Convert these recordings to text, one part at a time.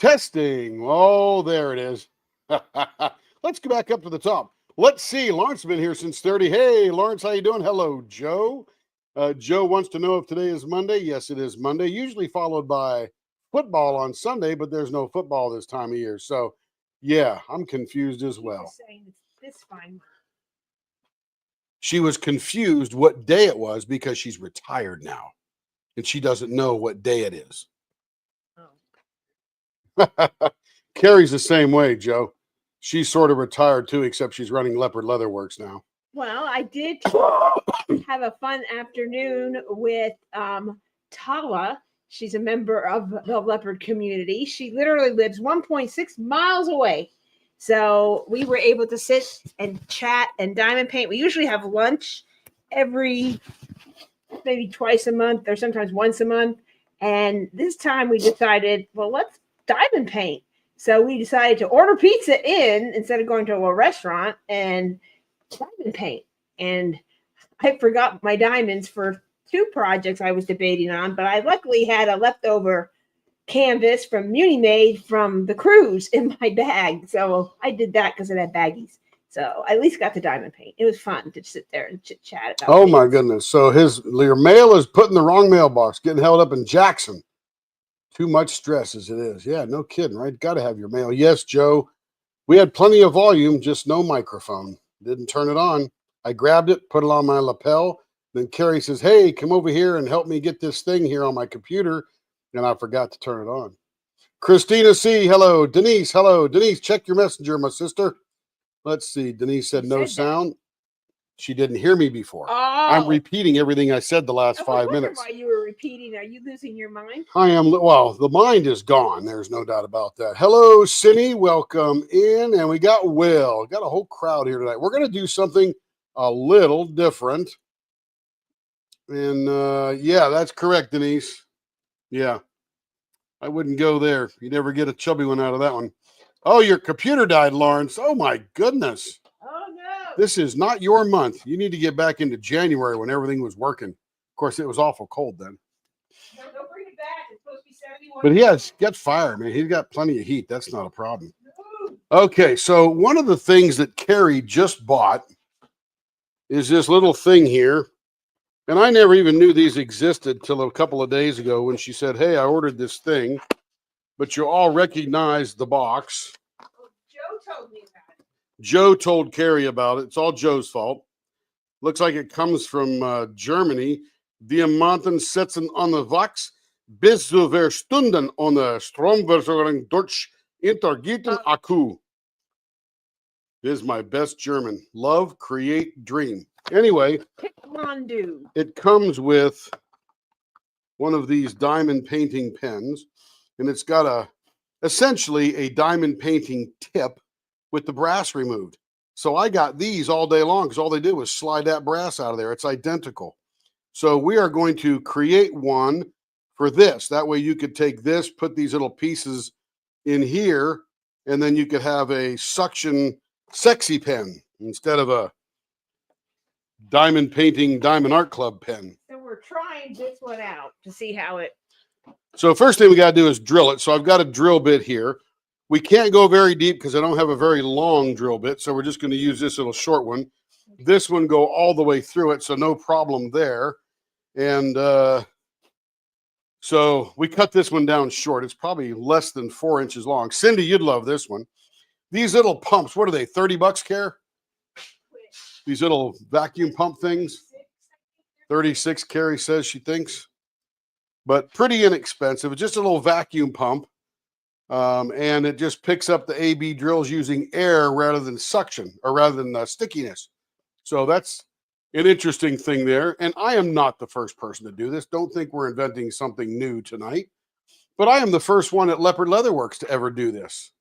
Testing. Oh, there it is. Let's go back up to the top. Let's see. Lawrence has been here since 30. Hey, Lawrence, how you doing? Hello, Joe. Joe wants to know if today is Monday. Yes, it is Monday, usually followed by football on Sunday, but there's no football this time of year. So, yeah, I'm confused as well. Just saying it's this fine. She was confused what day it was because she's retired now and she doesn't know what day it is. Oh. Carrie's the same way, Joe. She's sort of retired too, except she's running Leopard Leatherworks now. Well, I did have a fun afternoon with Tala. She's a member of the leopard community. She literally lives 1.6 miles away. So we were able to sit and chat and diamond paint. We usually have lunch every maybe twice a month or sometimes once a month. And this time we decided, well, let's diamond paint. So we decided to order pizza in instead of going to a restaurant and diamond paint. And I forgot my diamonds for 2 projects I was debating on, but I luckily had a leftover canvas from Muni Made from the cruise in my bag. So I did that because it had baggies. So I at least got the diamond paint. It was fun to sit there and chit chat about. Oh my goodness. So your mail is put in the wrong mailbox, getting held up in Jackson. Too much stress as it is. Yeah, no kidding, right? Got to have your mail. Yes, Joe. We had plenty of volume, just no microphone. Didn't turn it on. I grabbed it, put it on my lapel. Then Carrie says, hey, come over here and help me get this thing here on my computer. And I forgot to turn it on. Christina C., hello. Denise, hello. Denise, check your messenger, my sister. Let's see. Denise said no sound. She didn't hear me before. Oh. I'm repeating everything I said the last 5 minutes. Why you were repeating? Are you losing your mind? I am. Well, the mind is gone. There's no doubt about that. Hello, Cindy. Welcome in. And we got Will. Got a whole crowd here tonight. We're going to do something a little different. And yeah, that's correct, Denise. Yeah. I wouldn't go there. You never get a chubby one out of that one. Oh, your computer died, Lawrence. Oh, my goodness. Oh, no. This is not your month. You need to get back into January when everything was working. Of course, it was awful cold then. No, don't bring it back. It's supposed to be 71. But he has got fire, man. He's got plenty of heat. That's not a problem. Okay, so one of the things that Carrie just bought is this little thing here. And I never even knew these existed till a couple of days ago when she said, hey, I ordered this thing. But you all recognize the box. Oh, Joe told me about it. Joe told Carrie about it. It's all Joe's fault. Looks like it comes from Germany. Diamanten setzen an der Wachs bis zu verstunden ohne Stromversorgung durch Intergitten Akku. This is my best German. Love, create, dream. Anyway, it comes with one of these diamond painting pens, and it's got essentially a diamond painting tip with the brass removed. So I got these all day long because all they did was slide that brass out of there. It's identical. So we are going to create one for this. That way you could take this, put these little pieces in here, and then you could have a suction sexy pen instead of a diamond painting Diamond Art Club pen. So we're trying this one out to see how it. So first thing we got to do is drill it. So I've got a drill bit here. We can't go very deep because I don't have a very long drill bit. So we're just going to use this little short one. This one go all the way through it. So no problem there. And so we cut this one down short. It's probably less than 4 inches long. Cindy, you'd love this one. These little pumps, what are they? $30, Care? These little vacuum pump things. 36, Carrie says she thinks. But pretty inexpensive. It's just a little vacuum pump. And it just picks up the AB drills using air rather than suction, or rather than stickiness. So that's an interesting thing there. And I am not the first person to do this. Don't think we're inventing something new tonight. But I am the first one at Leopard Leatherworks to ever do this.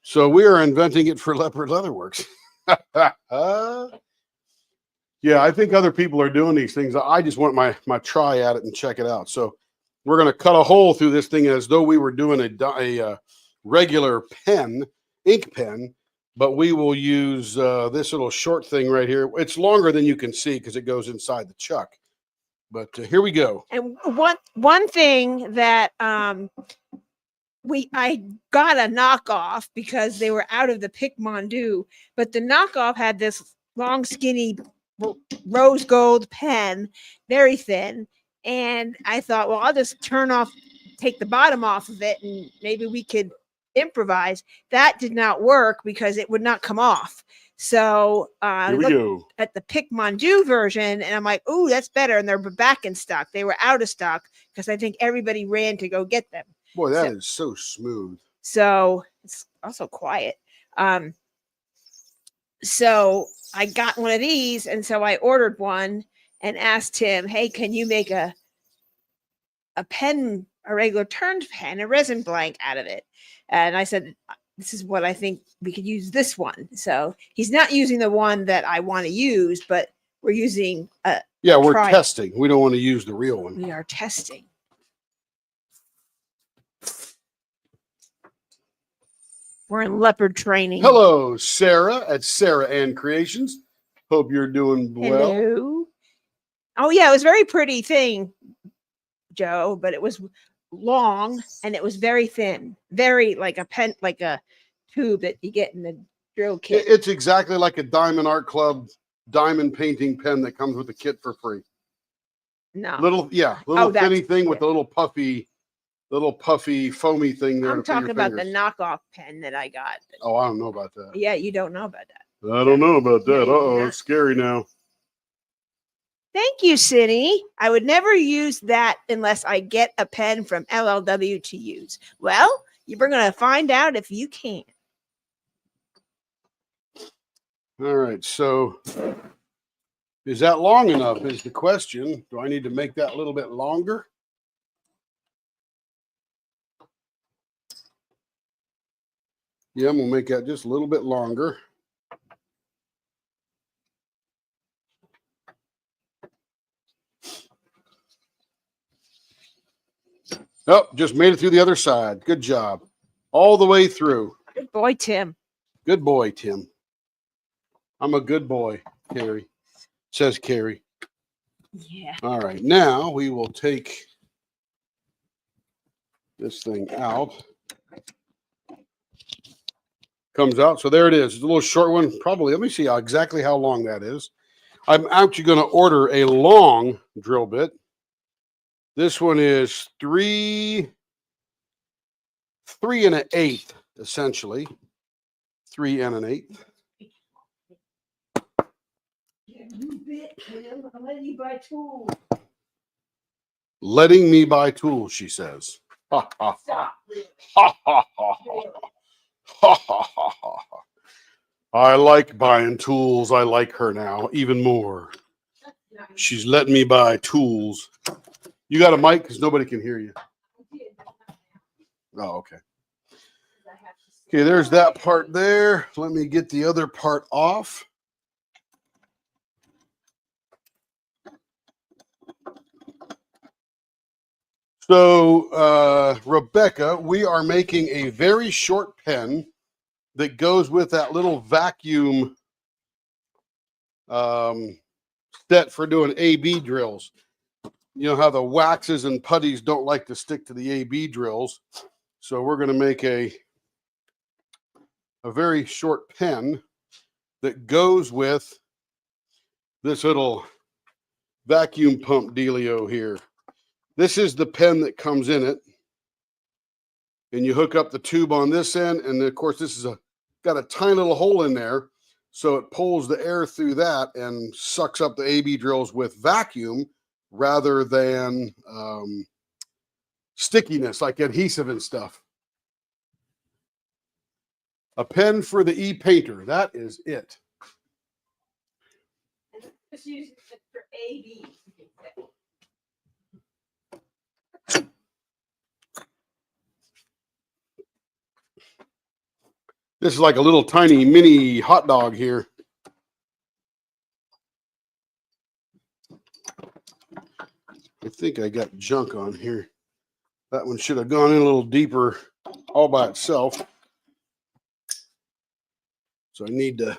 So we are inventing it for Leopard Leatherworks. Yeah, I think other people are doing these things. I just want my try at it and check it out. So we're going to cut a hole through this thing as though we were doing a regular pen, ink pen, but we will use this little short thing right here. It's longer than you can see because it goes inside the chuck. But here we go. And one thing that I got a knockoff because they were out of the Pic Mondu, but the knockoff had this long, skinny rose gold pen, very thin. And I thought, well, I'll just take the bottom off of it, and maybe we could improvise. That did not work because it would not come off. So I Here we looked go. at the Pic Mondu version, and I'm like, "Ooh, that's better." And they're back in stock. They were out of stock because I think everybody ran to go get them. Boy, that is so smooth. So it's also quiet. So I got one of these, and so I ordered one and asked him, "Hey, can you make a pen, a regular turned pen, a resin blank out of it?" And I said, "This is what I think we could use this one." So he's not using the one that I want to use, but we're using we're trial. testing. We don't want to use the real one. We are testing. We're in leopard training. Hello, Sarah at Sarah Ann Creations. Hope you're doing well. Hello. Oh yeah, it was a very pretty thing, Joe, but it was long and it was very thin, very like a tube that you get in the drill kit. It's exactly like a Diamond Art Club diamond painting pen that comes with the kit for free. No. Little thinny thing with the little puffy foamy thing there. I'm to put your talking about the fingers. knockoff pen that I got. Oh, I don't know about that. Yeah, you don't know about that. I don't know about that. No, It's scary now. Thank you, Cindy. I would never use that unless I get a pen from LLW to use. Well, you're going to find out if you can. All right. So is that long enough is the question. Do I need to make that a little bit longer? Yeah, I'm going to make that just a little bit longer. Oh, just made it through the other side. Good job. All the way through. Good boy, Tim. Good boy, Tim. I'm a good boy, Carrie. Says Carrie. Yeah. All right. Now we will take this thing out. Comes out. So there it is. It's a little short one. Probably. Let me see exactly how long that is. I'm actually going to order a long drill bit. This one is 3 1/8, essentially. 3 1/8. You bit, Tim. I'm letting you buy tools. Letting me buy tools, she says. Ha ha ha. Ha ha ha ha. Ha ha ha ha. I like buying tools. I like her now even more. She's letting me buy tools. You got a mic because nobody can hear you. Oh, okay. Okay, there's that part there. Let me get the other part off. So, Rebecca, we are making a very short pen that goes with that little vacuum set for doing AB drills. You know how the waxes and putties don't like to stick to the AB drills. So we're going to make a very short pen that goes with this little vacuum pump dealio here. This is the pen that comes in it. And you hook up the tube on this end. And then, of course, this is got a tiny little hole in there. So it pulls the air through that and sucks up the AB drills with vacuum rather than stickiness like adhesive and stuff. A pen for the e-painter. That is it. Just use it for AB. This is like a little tiny mini hot dog here. I think I got junk on here. That one should have gone in a little deeper all by itself. So I need to.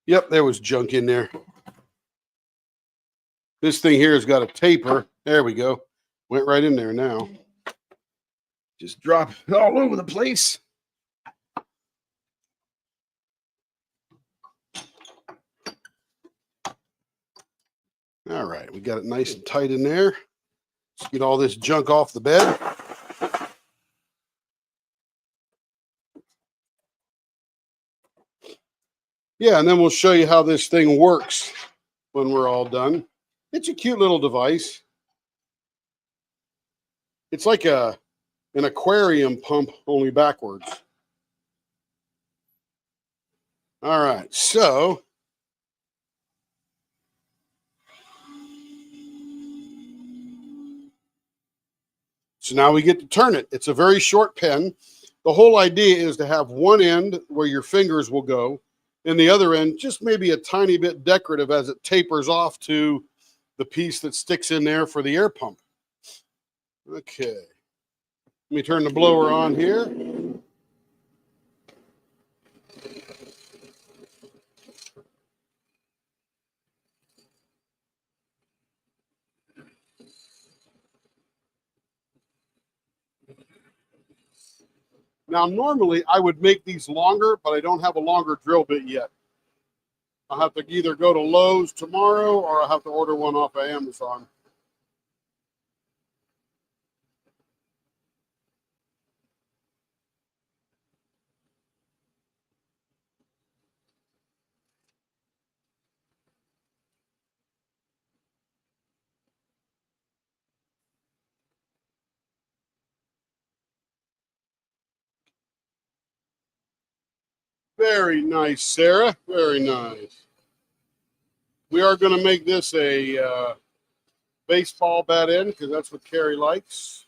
Yep, there was junk in there. This thing here has got a taper. There we go. Went right in there now. Just drop it all over the place. All right, we got it nice and tight in there. Let's get all this junk off the bed. Yeah, and then we'll show you how this thing works when we're all done. It's a cute little device. It's like an aquarium pump, only backwards. All right, so now we get to turn it. It's a very short pen. The whole idea is to have one end where your fingers will go, and the other end just maybe a tiny bit decorative as it tapers off to the piece that sticks in there for the air pump. Okay. Let me turn the blower on here. Now, normally I would make these longer, but I don't have a longer drill bit yet. I'll have to either go to Lowe's tomorrow or I'll have to order one off of Amazon. Very nice, Sarah. Very nice. We are going to make this a baseball bat end because that's what Carrie likes.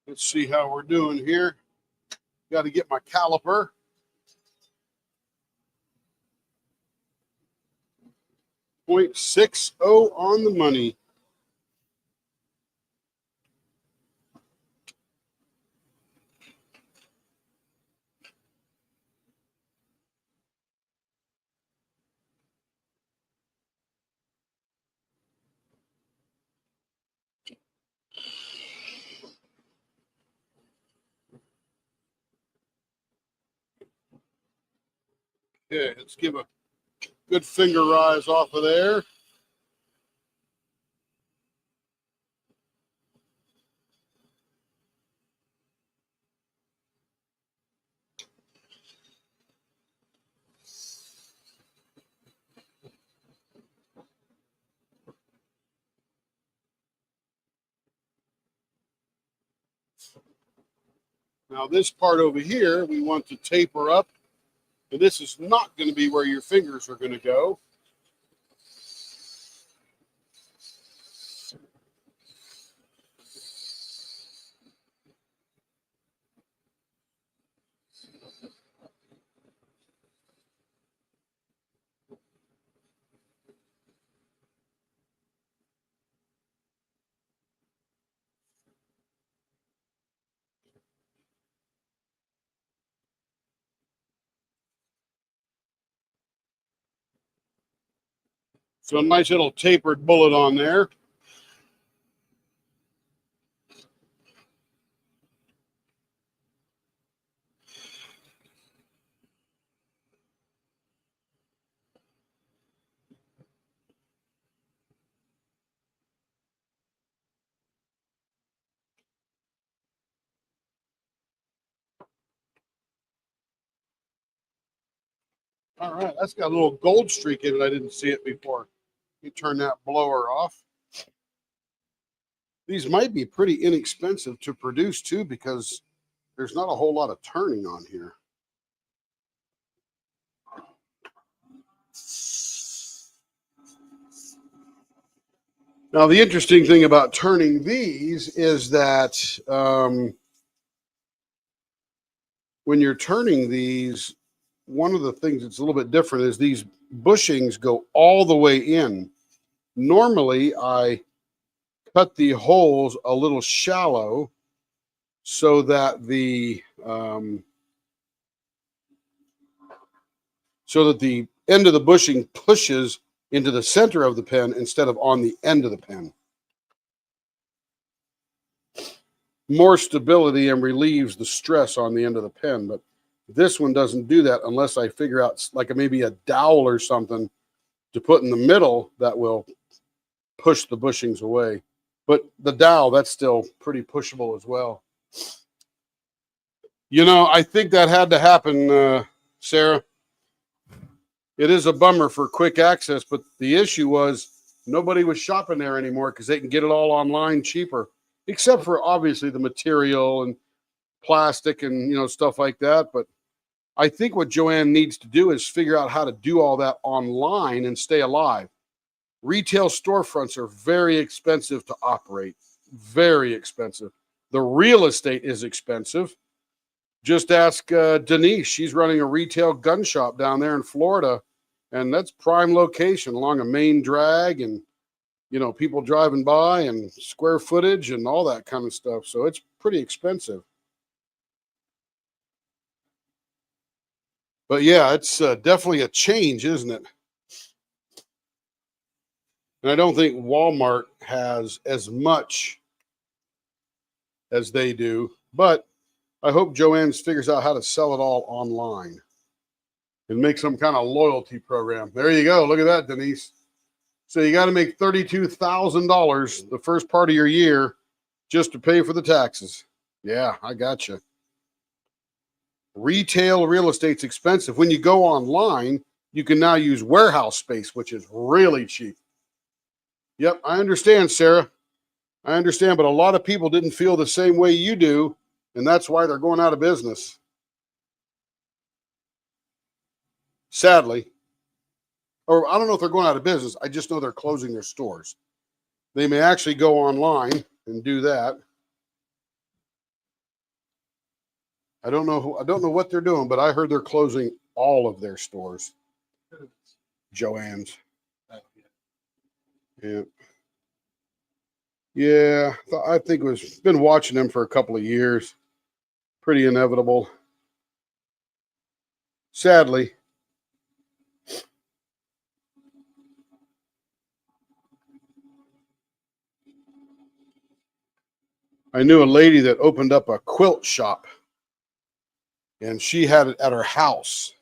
Let's see how we're doing here. Got to get my caliper. .60 on the money. Okay, let's give a good finger rise off of there. Now this part over here, we want to taper up. And this is not going to be where your fingers are going to go. So a nice little tapered bullet on there. All right, that's got a little gold streak in it. I didn't see it before. You turn that blower off. These might be pretty inexpensive to produce too because there's not a whole lot of turning on here. Now, the interesting thing about turning these is that when you're turning these, one of the things that's a little bit different is these bushings go all the way in. Normally, I cut the holes a little shallow so that the end of the bushing pushes into the center of the pen instead of on the end of the pen. More stability and relieves the stress on the end of the pen, but this one doesn't do that unless I figure out like maybe a dowel or something to put in the middle that will push the bushings away. But the dowel, that's still pretty pushable as well. You know, I think that had to happen, Sarah. It is a bummer for quick access, but the issue was nobody was shopping there anymore because they can get it all online cheaper, except for obviously the material and plastic and, you know, stuff like that. But I think what Joanne needs to do is figure out how to do all that online and stay alive. Retail storefronts are very expensive to operate, very expensive. The real estate is expensive. Just ask Denise. She's running a retail gun shop down there in Florida, and that's prime location along a main drag, and, you know, people driving by and square footage and all that kind of stuff. So it's pretty expensive. But yeah, it's definitely a change, isn't it? And I don't think Walmart has as much as they do, but I hope Joanne's figures out how to sell it all online and make some kind of loyalty program. There you go. Look at that, Denise. So you got to make $32,000 the first part of your year just to pay for the taxes. Yeah, I got you. Retail real estate's expensive. When you go online, you can now use warehouse space, which is really cheap. Yep, I understand, Sarah. I understand, but a lot of people didn't feel the same way you do, and that's why they're going out of business. Sadly. Or I don't know if they're going out of business. I just know they're closing their stores. They may actually go online and do that. I don't know what they're doing, but I heard they're closing all of their stores. Joann's. Yeah. Yeah, I think been watching them for a couple of years. Pretty inevitable. Sadly. I knew a lady that opened up a quilt shop, and she had it at her house.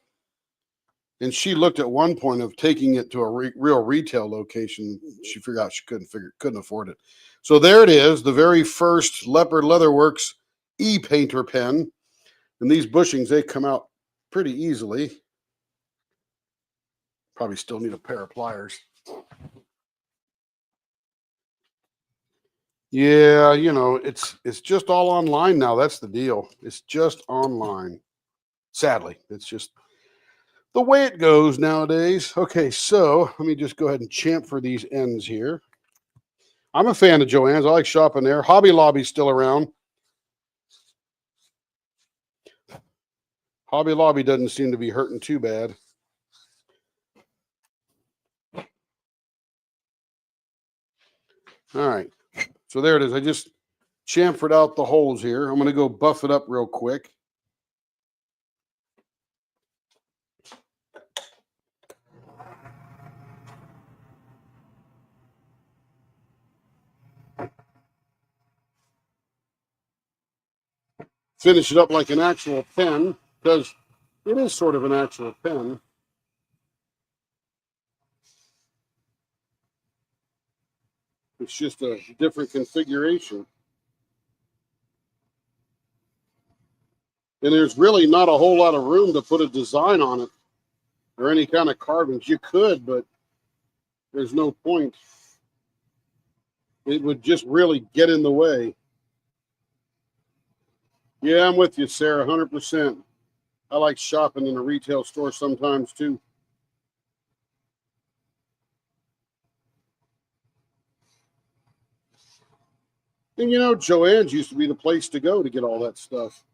And she looked at one point of taking it to a real retail location. She figured out she couldn't afford it. So there it is, the very first Leopard Leatherworks e-painter pen. And these bushings, they come out pretty easily. Probably still need a pair of pliers. Yeah, you know, it's just all online now. That's the deal. It's just online. Sadly, it's just the way it goes nowadays. Okay, so let me just go ahead and chamfer these ends here. I'm a fan of Joann's. I like shopping there. Hobby Lobby's still around. Hobby Lobby doesn't seem to be hurting too bad. All right, so there it is. I just chamfered out the holes here. I'm going to go buff it up real quick. Finish it up like an actual pen, because it is sort of an actual pen. It's just a different configuration. And there's really not a whole lot of room to put a design on it or any kind of carvings. You could, but there's no point. It would just really get in the way. Yeah, I'm with you, Sarah, 100%. I like shopping in a retail store sometimes too. And you know, Joann's used to be the place to go to get all that stuff.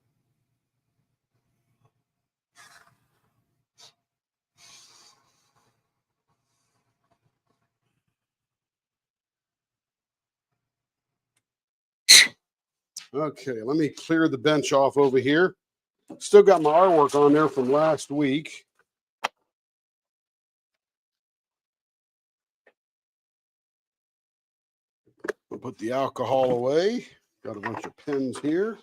Okay, let me clear the bench off over here. Still got my artwork on there from last week. I'll put the alcohol away. Got a bunch of pens here.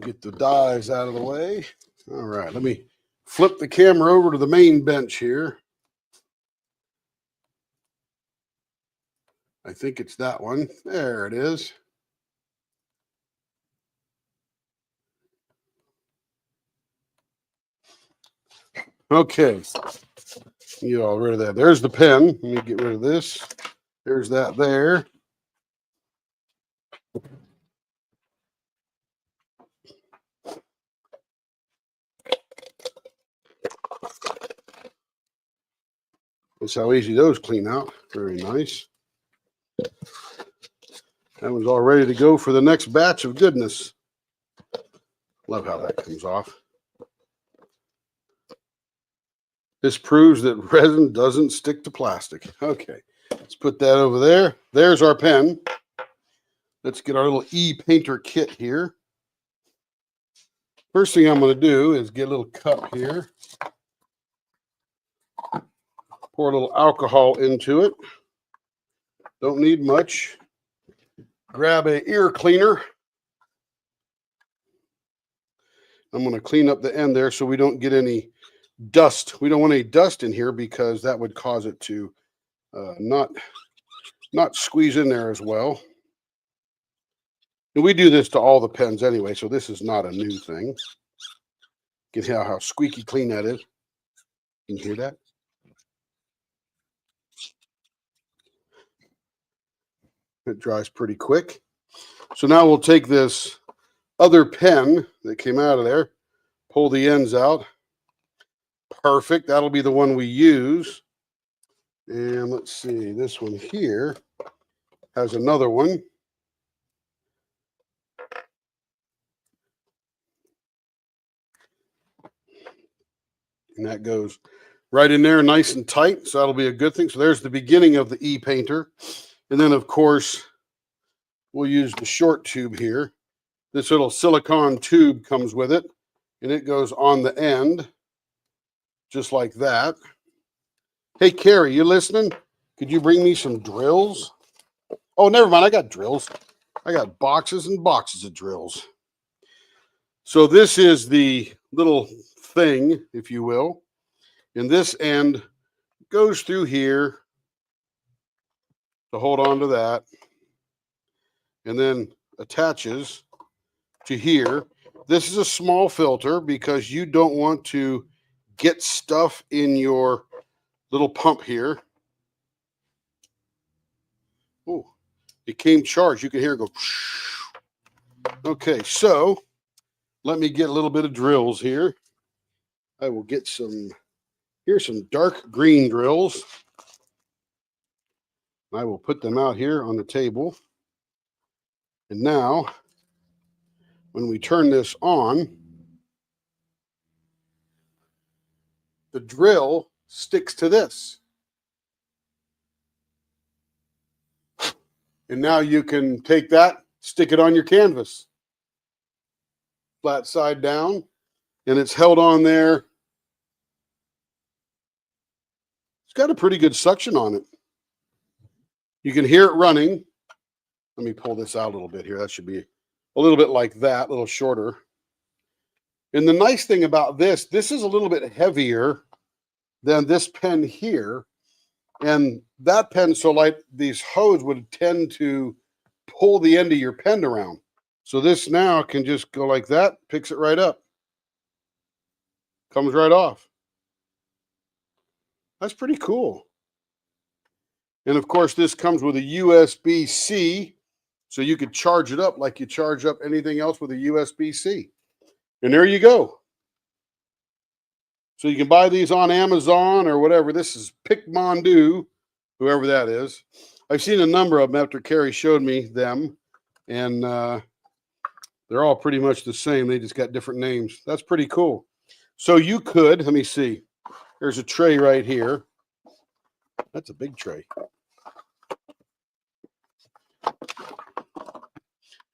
Get the dies out of the way. All right, let me flip the camera over to the main bench here. I think it's that one. There it is. Okay. Get all rid of that. There's the pen. Let me get rid of this. There's that there. That's how easy those clean out. Very nice. That one's all ready to go for the next batch of goodness. Love how that comes off. This proves that resin doesn't stick to plastic. Okay, let's put that over there. There's our pen. Let's get our little e-painter kit here. First thing I'm going to do is get a little cup here. Pour a little alcohol into it. Don't need much. Grab an ear cleaner. I'm going to clean up the end there so we don't get any dust. We don't want any dust in here because that would cause it to not squeeze in there as well. And we do this to all the pens anyway, so this is not a new thing. You can hear how squeaky clean that is. Can you hear that? It dries pretty quick. So now we'll take this other pen that came out of there, pull the ends out. Perfect. That'll be the one we use. And let's see, this one here has another one. And that goes right in there nice and tight. So that'll be a good thing. So there's the beginning of the e-painter. And then, of course, we'll use the short tube here. This little silicone tube comes with it, and it goes on the end, just like that. Hey, Carrie, you listening? Could you bring me some drills? Oh, never mind. I got drills. I got boxes and boxes of drills. So this is the little thing, if you will. And this end goes through here to hold on to that, and then attaches to here. This is a small filter because you don't want to get stuff in your little pump here. Oh, it came charged. You can hear it go. Okay, so let me get a little bit of drills here. I will get some, here's some dark green drills. I will put them out here on the table. And now, when we turn this on, the drill sticks to this. And now you can take that, stick it on your canvas. Flat side down, and it's held on there. It's got a pretty good suction on it. You can hear it running. Let me pull this out a little bit here. That should be a little bit like that, a little shorter. And the nice thing about this is a little bit heavier than this pen here. And that pen, so like these hose would tend to pull the end of your pen around. So this now can just go like that, picks it right up. Comes right off. That's pretty cool. And of course, this comes with a USB-C, so you could charge it up like you charge up anything else with a USB-C. And there you go. So you can buy these on Amazon or whatever. This is Picmondo, whoever that is. I've seen a number of them after Carrie showed me them, and they're all pretty much the same. They just got different names. That's pretty cool. So you could, let me see. There's a tray right here. That's a big tray.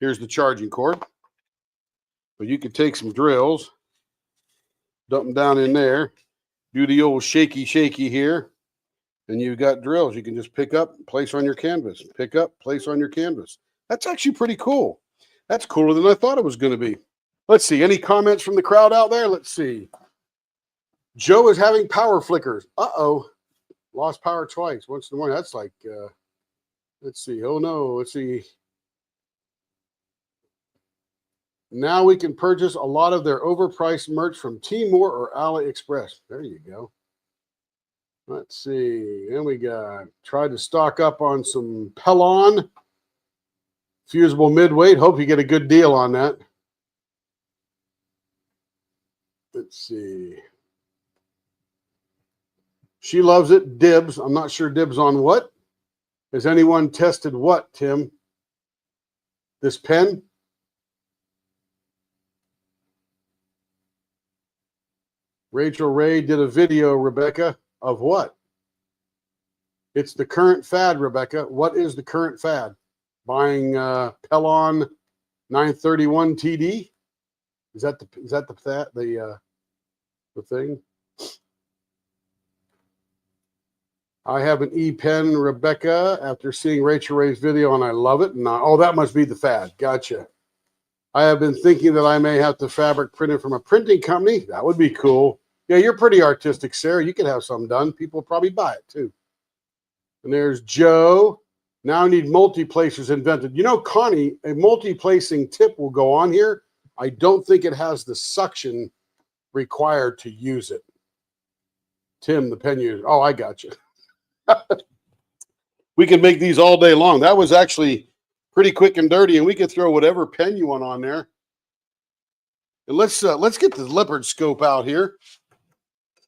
Here's the charging cord. But you could take some drills, dump them down in there, do the old shaky here, and you've got drills you can just pick up, place on your canvas, pick up, place on your canvas. That's actually pretty cool. That's cooler than I thought it was going to be. Let's see. Any comments from the crowd out there? Let's see. Joe is having power flickers. Uh-oh. Lost power twice. Once in the morning. That's like, let's see. Oh, no. Let's see. Now we can purchase a lot of their overpriced merch from Tmall or AliExpress. There you go. Let's see. Then we got tried to stock up on some Pelon fusible midweight. Hope you get a good deal on that. Let's see. She loves it. Dibs. I'm not sure dibs on what. Has anyone tested what, Tim? This pen? Rachel Ray did a video, Rebecca, of what? It's the current fad, Rebecca. What is the current fad? Buying Pelon 931 TD? Is that the thing? I have an E-pen, Rebecca, after seeing Rachel Ray's video, and I love it. And oh, that must be the fad. Gotcha. I have been thinking that I may have to fabric print it from a printing company. That would be cool. Yeah, you're pretty artistic, Sarah. You could have some done. People will probably buy it, too. And there's Joe. Now I need multi-placers invented. You know, Connie, a multi-placing tip will go on here. I don't think it has the suction required to use it. Tim, the pen user. Oh, I got you. We can make these all day long. That was actually pretty quick and dirty, and we could throw whatever pen you want on there. And let's get the leopard scope out here.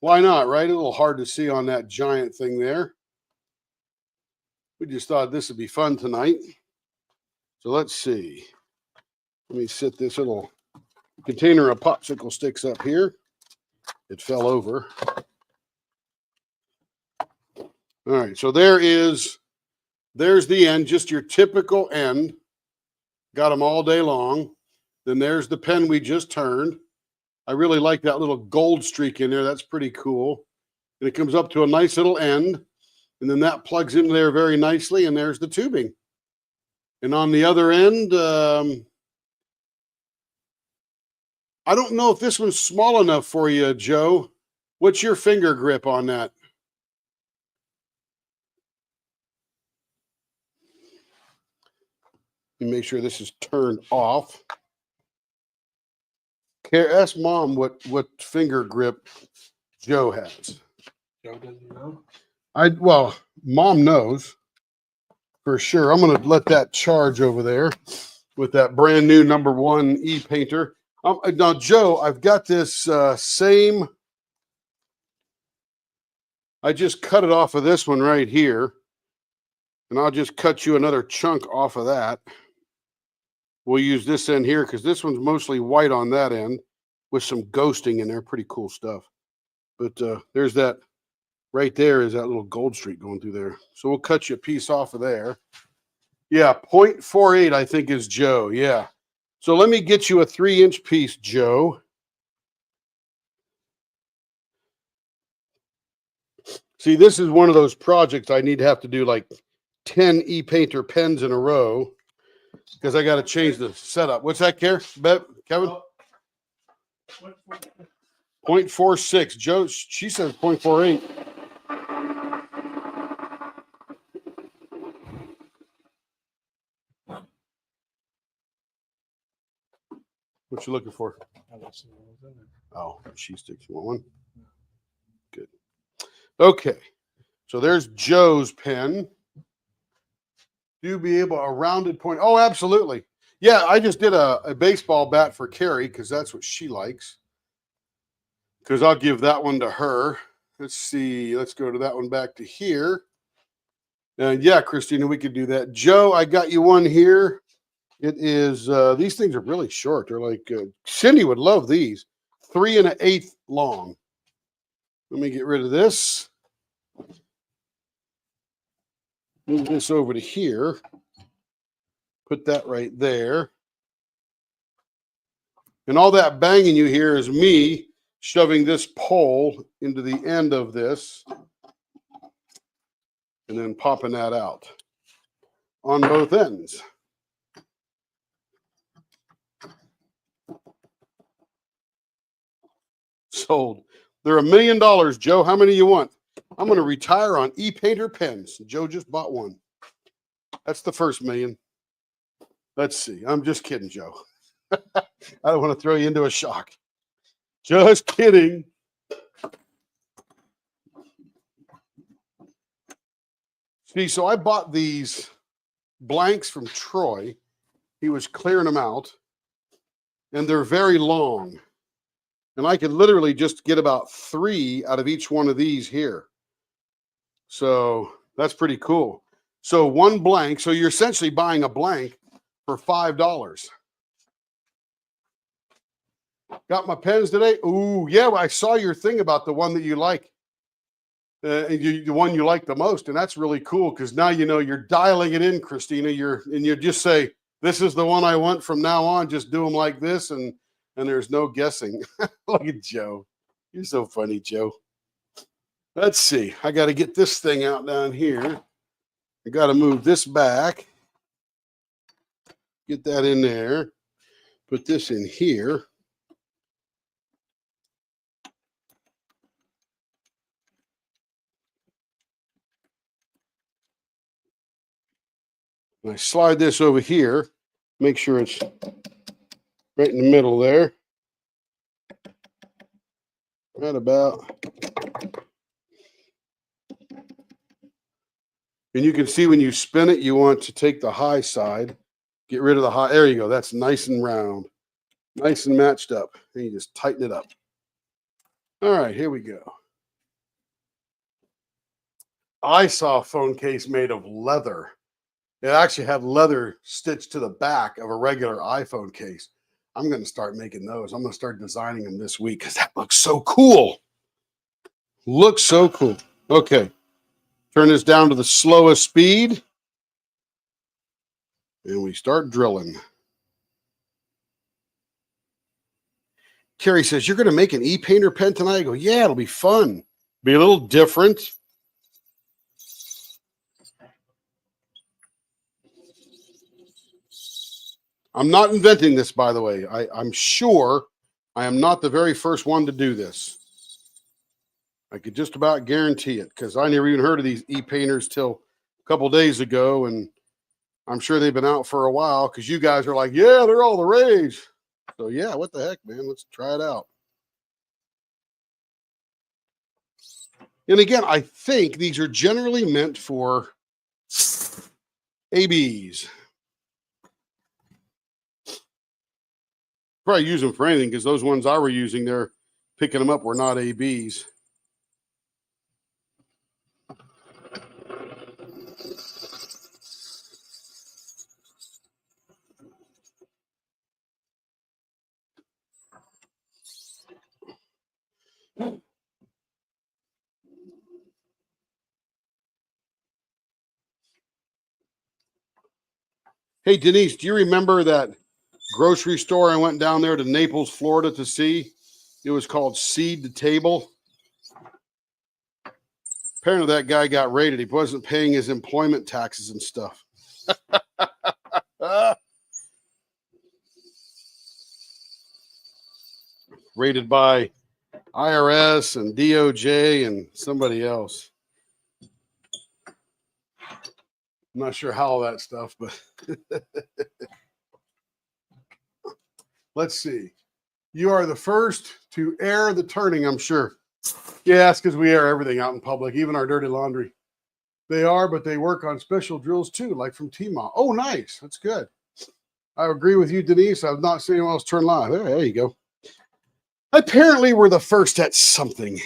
Why not, right? A little hard to see on that giant thing there. We just thought this would be fun tonight. So let's see. Let me sit this little container of popsicle sticks up here. It fell over. All right, so there's the end, just your typical end. Got them all day long. Then there's the pen we just turned. I really like that little gold streak in there. That's pretty cool. And it comes up to a nice little end. And then that plugs into there very nicely. And there's the tubing. And on the other end, I don't know if this one's small enough for you, Joe. What's your finger grip on that? Let me make sure this is turned off. Ask Mom what finger grip Joe has. Joe doesn't know? Well, Mom knows for sure. I'm going to let that charge over there with that brand new #1 e-painter. Now, Joe, I've got this same. I just cut it off of this one right here. And I'll just cut you another chunk off of that. We'll use this end here because this one's mostly white on that end with some ghosting in there. Pretty cool stuff. But there's that right there is that little gold streak going through there. So we'll cut you a piece off of there. Yeah, 0.48 I think is Joe. Yeah. So let me get you a 3-inch piece, Joe. See, this is one of those projects I need to have to do like 10 e-painter pens in a row. Because I got to change the setup. What's that, Kevin? 0.46. Joe, she says 0.48. What you looking for? Oh, she sticks one. Good. Okay. So there's Joe's pen. Do be able a rounded point. Oh, absolutely. Yeah, I just did a baseball bat for Carrie because that's what she likes. Because I'll give that one to her. Let's see. Let's go to that one back to here. And yeah, Christina, we could do that. Joe, I got you one here. It is, these things are really short. They're like, Cindy would love these. 3 1/8 long. Let me get rid of this. Move this over to here. Put that right there. And all that banging you hear is me shoving this pole into the end of this and then popping that out on both ends. Sold. They're $1 million, Joe. How many you want? I'm going to retire on e-painter pens. Joe just bought one. That's the first million. Let's see. I'm just kidding, Joe. I don't want to throw you into a shock. Just kidding. See, so I bought these blanks from Troy. He was clearing them out, and they're very long. And I could literally just get about 3 out of each one of these here. So that's pretty cool. So one blank. So you're essentially buying a blank for $5. Got my pens today? Ooh, yeah, I saw your thing about the one that you like. The one you like the most. And that's really cool because now you know you're dialing it in, Christina. You just say, this is the one I want from now on. Just do them like this, and there's no guessing. Look at Joe. You're so funny, Joe. Let's see. I got to get this thing out down here. I got to move this back. Get that in there. Put this in here. And I slide this over here. Make sure it's right in the middle there. Right about. And you can see when you spin it, you want to take the high side, get rid of the high. There you go. That's nice and round, nice and matched up. And you just tighten it up. All right, here we go. I saw a phone case made of leather. It actually had leather stitched to the back of a regular iPhone case. I'm going to start making those. I'm going to start designing them this week because that looks so cool. Looks so cool. Okay. Turn this down to the slowest speed. And we start drilling. Carrie says, you're going to make an e-painter pen tonight? I go, yeah, it'll be fun. Be a little different. I'm not inventing this, by the way. I'm sure I am not the very first one to do this. I could just about guarantee it because I never even heard of these e-painters till a couple days ago, and I'm sure they've been out for a while because you guys are like, yeah, they're all the rage. So yeah, what the heck, man? Let's try it out. And again, I think these are generally meant for ABs. Probably use them for anything because those ones I were using, they're picking them up, were not ABs. Hey, Denise, do you remember that grocery store I went down there to Naples, Florida to see? It was called Seed to Table. Apparently that guy got raided. He wasn't paying his employment taxes and stuff. Raided by IRS and DOJ and somebody else. I'm not sure how all that stuff, but let's see. You are the first to air the turning, I'm sure. Yeah, that's because we air everything out in public, even our dirty laundry. They are, but they work on special drills too, like from TMA. Oh, nice. That's good. I agree with you, Denise. I've not seen anyone else turn live. There you go. Apparently, we're the first at something.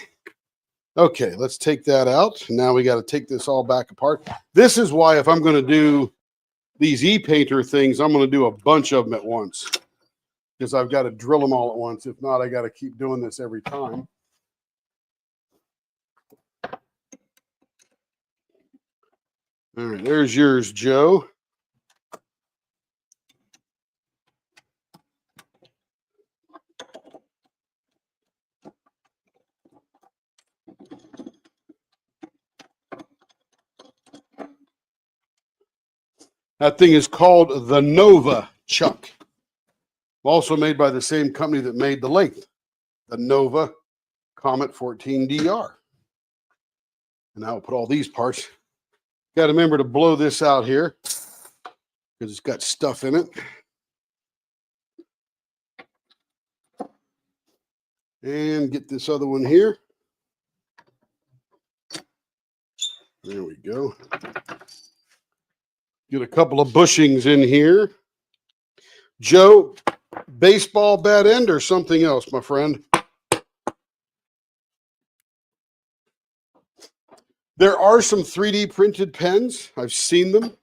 Okay, let's take that out. Now we got to take this all back apart. This is why if I'm going to do these e-painter things, I'm going to do a bunch of them at once because I've got to drill them all at once. If not, I got to keep doing this every time. All right, there's yours, Joe. That thing is called the Nova Chuck. Also made by the same company that made the Lathe, the Nova Comet 14DR. And now we'll put all these parts. Got to remember to blow this out here because it's got stuff in it. And get this other one here. There we go. Get a couple of bushings in here. Joe, baseball bat end or something else, my friend? There are some 3D printed pens. I've seen them.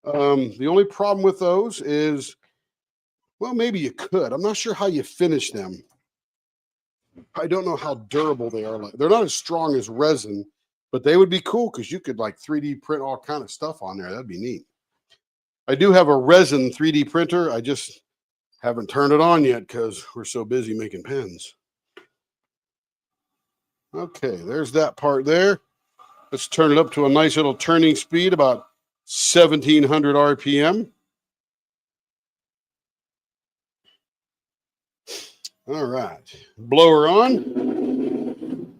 The only problem with those is, well, maybe you could. I'm not sure how you finish them. I don't know how durable they are. They're not as strong as resin, but they would be cool because you could like 3D print all kind of stuff on there. That'd be neat. I do have a resin 3D printer. I just haven't turned it on yet because we're so busy making pens. Okay, there's that part there. Let's turn it up to a nice little turning speed, about 1700 RPM. All right, blower on.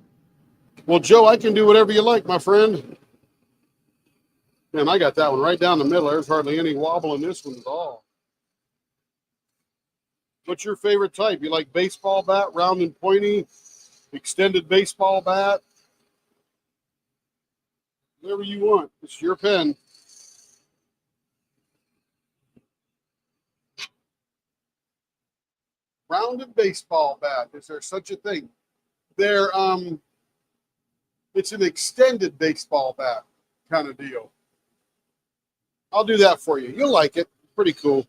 Well, Joe, I can do whatever you like, my friend. Man, I got that one right down the middle. There's hardly any wobble in this one at all. What's your favorite type? You like baseball bat, round and pointy, extended baseball bat? Whatever you want. It's your pen. Rounded baseball bat. Is there such a thing? It's an extended baseball bat kind of deal. I'll do that for you. You'll like it. Pretty cool.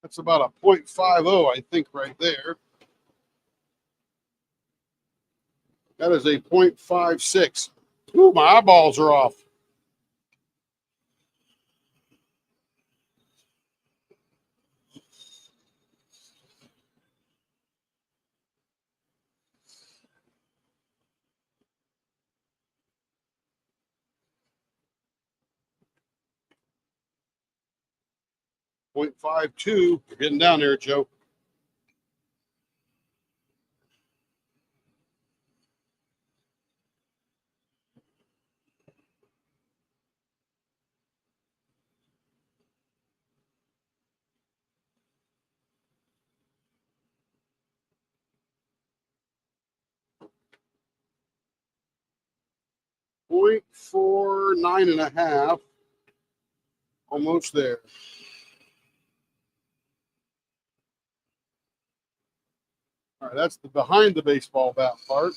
That's about a 0.50, I think, right there. That is a 0.56. Ooh, my eyeballs are off. .52. You're getting down there, Joe. .49.5. Almost there. All right, that's the behind the baseball bat part.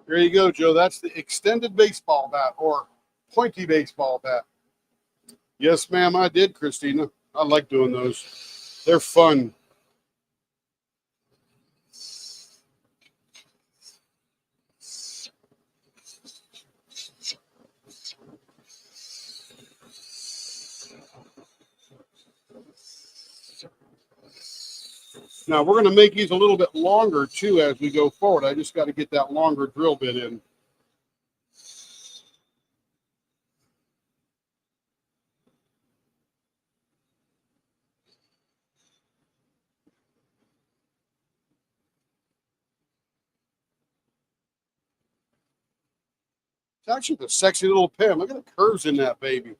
There you go, Joe. That's the extended baseball bat or pointy baseball bat. Yes, ma'am, I did, Christina. I like doing those. They're fun. Now, we're going to make these a little bit longer, too, as we go forward. I just got to get that longer drill bit in. actually the sexy little pen. Look at the curves in that baby.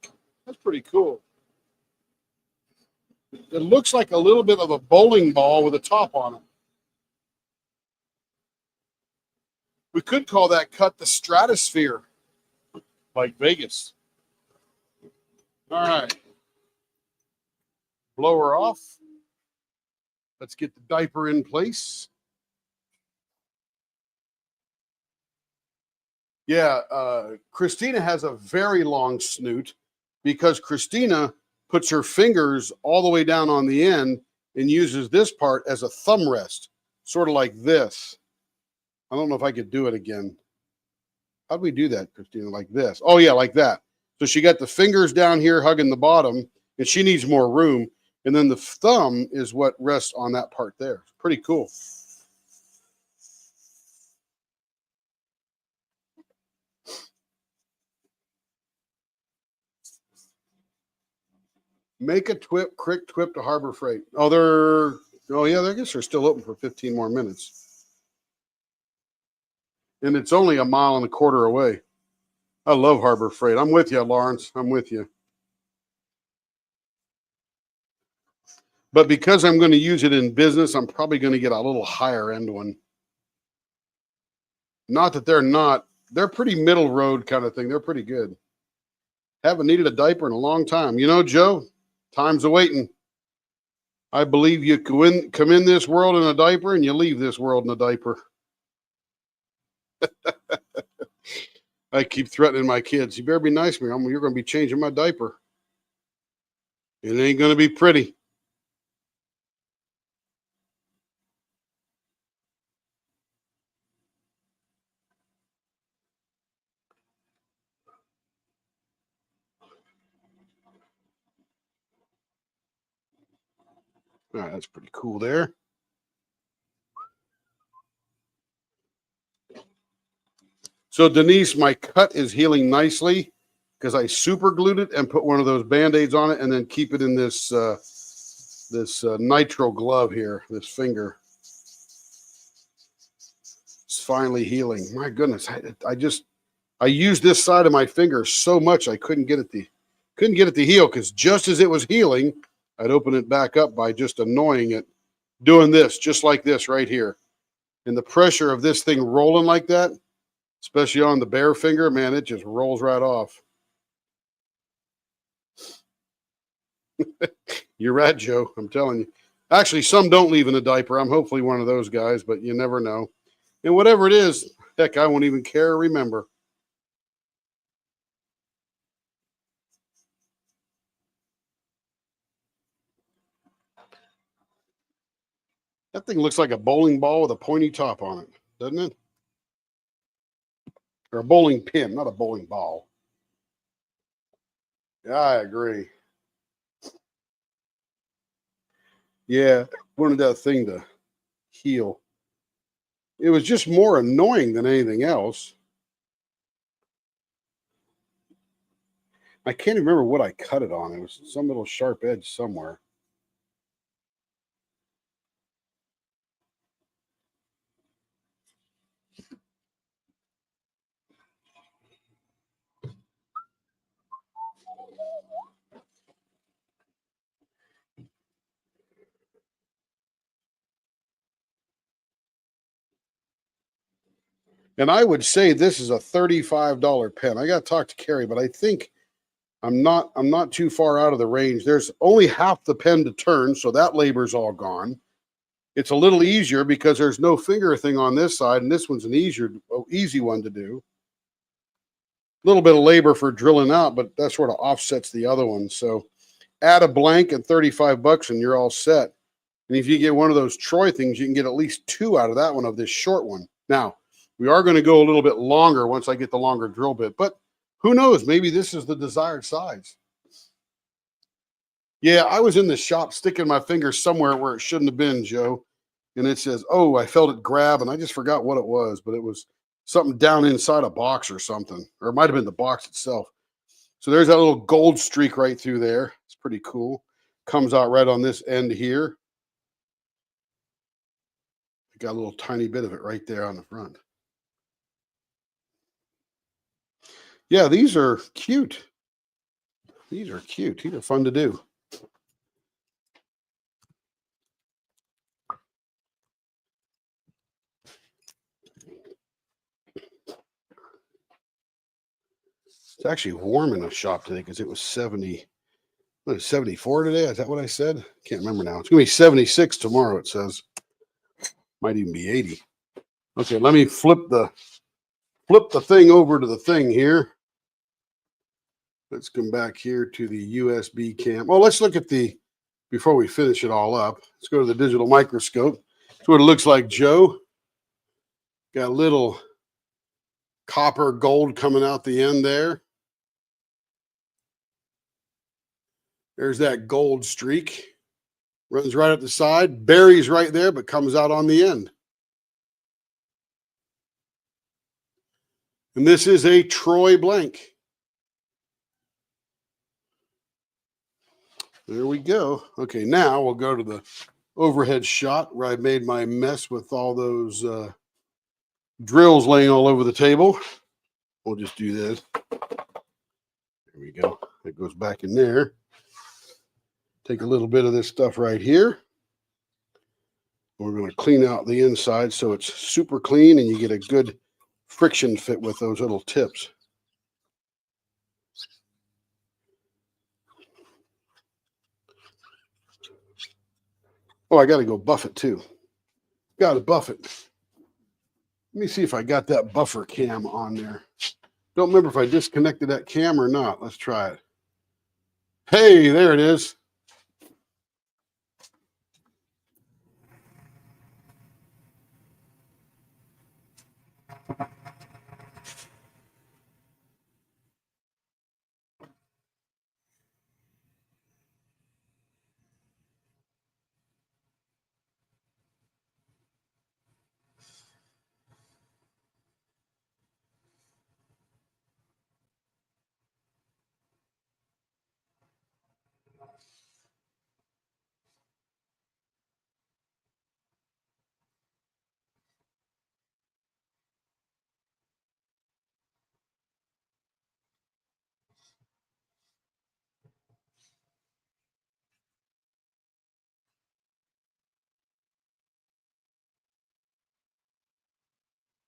That's pretty cool. It looks like a little bit of a bowling ball with a top on it. We could call that cut the stratosphere, like Vegas. All right. Blow her off. Let's get the diaper in place. Yeah, Christina has a very long snoot because Christina puts her fingers all the way down on the end and uses this part as a thumb rest, sort of like this. I don't know if I could do it again. How do we do that, Christina? Like this? Oh, yeah, like that. So she got the fingers down here hugging the bottom, and she needs more room. And then the thumb is what rests on that part there. Pretty cool. Make a quick trip to Harbor Freight. Oh, yeah, I guess they're still open for 15 more minutes. And it's only a mile and a quarter away. I love Harbor Freight. I'm with you, Lawrence. I'm with you. But because I'm going to use it in business, I'm probably going to get a little higher end one. Not that they're pretty middle road kind of thing. They're pretty good. Haven't needed a diaper in a long time. You know, Joe, time's a waiting. I believe you come in this world in a diaper and you leave this world in a diaper. I keep threatening my kids. You better be nice to me. You're going to be changing my diaper. It ain't going to be pretty. All right, that's pretty cool there. So Denise, my cut is healing nicely because I super glued it and put one of those Band-Aids on it and then keep it in this nitro glove here, this finger. It's finally healing. My goodness, I used this side of my finger so much I couldn't get it to heal because just as it was healing, I'd open it back up by just annoying it, doing this, just like this right here. And the pressure of this thing rolling like that, especially on the bare finger, man, it just rolls right off. You're right, Joe. I'm telling you. Actually, some don't leave in a diaper. I'm hopefully one of those guys, but you never know. And whatever it is, heck, I won't even care or remember. That thing looks like a bowling ball with a pointy top on it, doesn't it? Or a bowling pin, not a bowling ball. Yeah, I agree. Yeah, wanted that thing to heal. It was just more annoying than anything else. I can't even remember what I cut it on. It was some little sharp edge somewhere. And I would say this is a $35 pen. I got to talk to Carrie, but I think I'm not too far out of the range. There's only half the pen to turn, so that labor's all gone. It's a little easier because there's no finger thing on this side, and this one's an easy one to do. A little bit of labor for drilling out, but that sort of offsets the other one. So add a blank and $35 and you're all set. And if you get one of those Troy things, you can get at least 2 out of that one of this short one. Now, we are going to go a little bit longer once I get the longer drill bit, but who knows? Maybe this is the desired size. Yeah, I was in the shop sticking my finger somewhere where it shouldn't have been, Joe. And it says, oh, I felt it grab, and I just forgot what it was, but it was something down inside a box or something, or it might have been the box itself. So there's that little gold streak right through there. It's pretty cool. Comes out right on this end here. Got a little tiny bit of it right there on the front. Yeah, these are cute. These are cute. These are fun to do. It's actually warm in the shop today because it was 74 today. Is that what I said? Can't remember now. It's going to be 76 tomorrow, it says. Might even be 80. Okay, let me flip the thing over to the thing here. Let's come back here to the USB cam. Well, let's look at before we finish it all up, let's go to the digital microscope. That's what it looks like, Joe. Got a little copper gold coming out the end there. There's that gold streak. Runs right up the side, buries right there, but comes out on the end. And this is a Troy blank. There we go. Okay, now we'll go to the overhead shot where I made my mess with all those drills laying all over the table. We'll just do this. There we go. It goes back in there. Take a little bit of this stuff right here. We're going to clean out the inside so it's super clean and you get a good friction fit with those little tips. Oh, I got to go buff it too. Got to buff it. Let me see if I got that buffer cam on there. Don't remember if I disconnected that cam or not. Let's try it. Hey, there it is.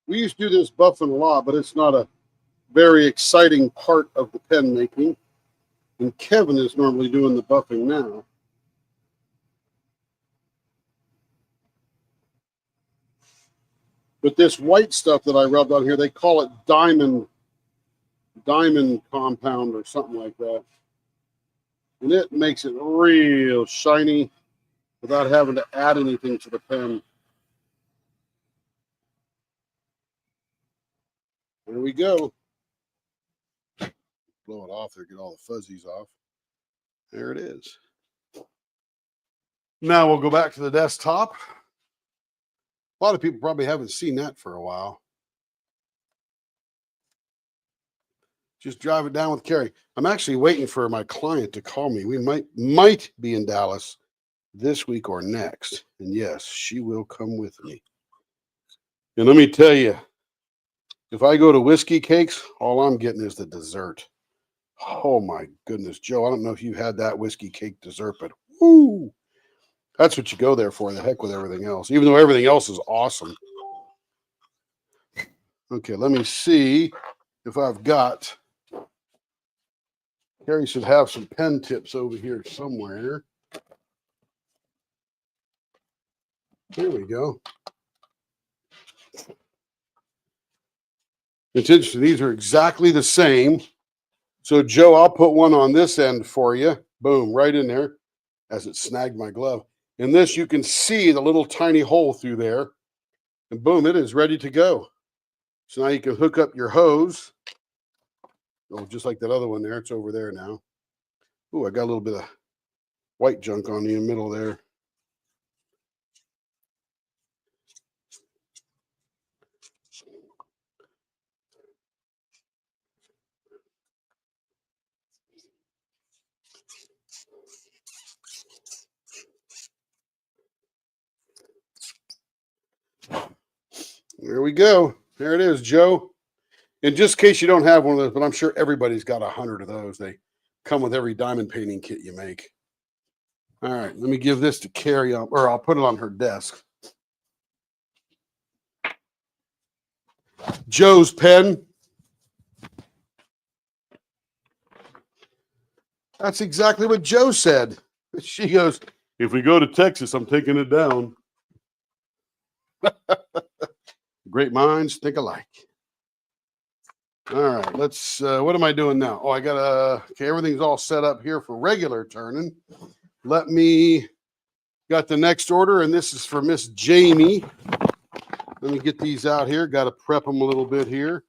We used to do this buffing a lot, but it's not a very exciting part of the pen making. And Kevin is normally doing the buffing now. But this white stuff that I rubbed on here, they call it diamond compound or something like that. And it makes it real shiny without having to add anything to the pen. There we go. Blow it off there, get all the fuzzies off. There it is. Now we'll go back to the desktop. A lot of people probably haven't seen that for a while. Just drive it down with Carrie. I'm actually waiting for my client to call me. We might be in Dallas this week or next. And yes, she will come with me. And let me tell you, if I go to Whiskey Cakes, all I'm getting is the dessert. Oh my goodness, Joe, I don't know if you had that whiskey cake dessert, but whoo, that's what you go there for. The heck with everything else, even though everything else is awesome. Okay, let me see if I've got. Carrie should have some pen tips over here somewhere. There we go. It's interesting. These are exactly the same. So, Joe, I'll put one on this end for you. Boom, right in there as it snagged my glove. In this, you can see the little tiny hole through there. And boom, it is ready to go. So now you can hook up your hose. Oh, just like that other one there. It's over there now. Oh, I got a little bit of white junk on the middle there. There we go. There it is, Joe. And just in case you don't have one of those, but I'm sure everybody's got 100 of those. They come with every diamond painting kit you make. All right, let me give this to Carrie, or I'll put it on her desk. Joe's pen. That's exactly what Joe said. She goes, if we go to Texas, I'm taking it down. Great minds think alike. All right, let's, what am I doing now? Oh, I got okay, everything's all set up here for regular turning. Let me, got the next order, and this is for Miss Jamie. Let me get these out here. Got to prep them a little bit here.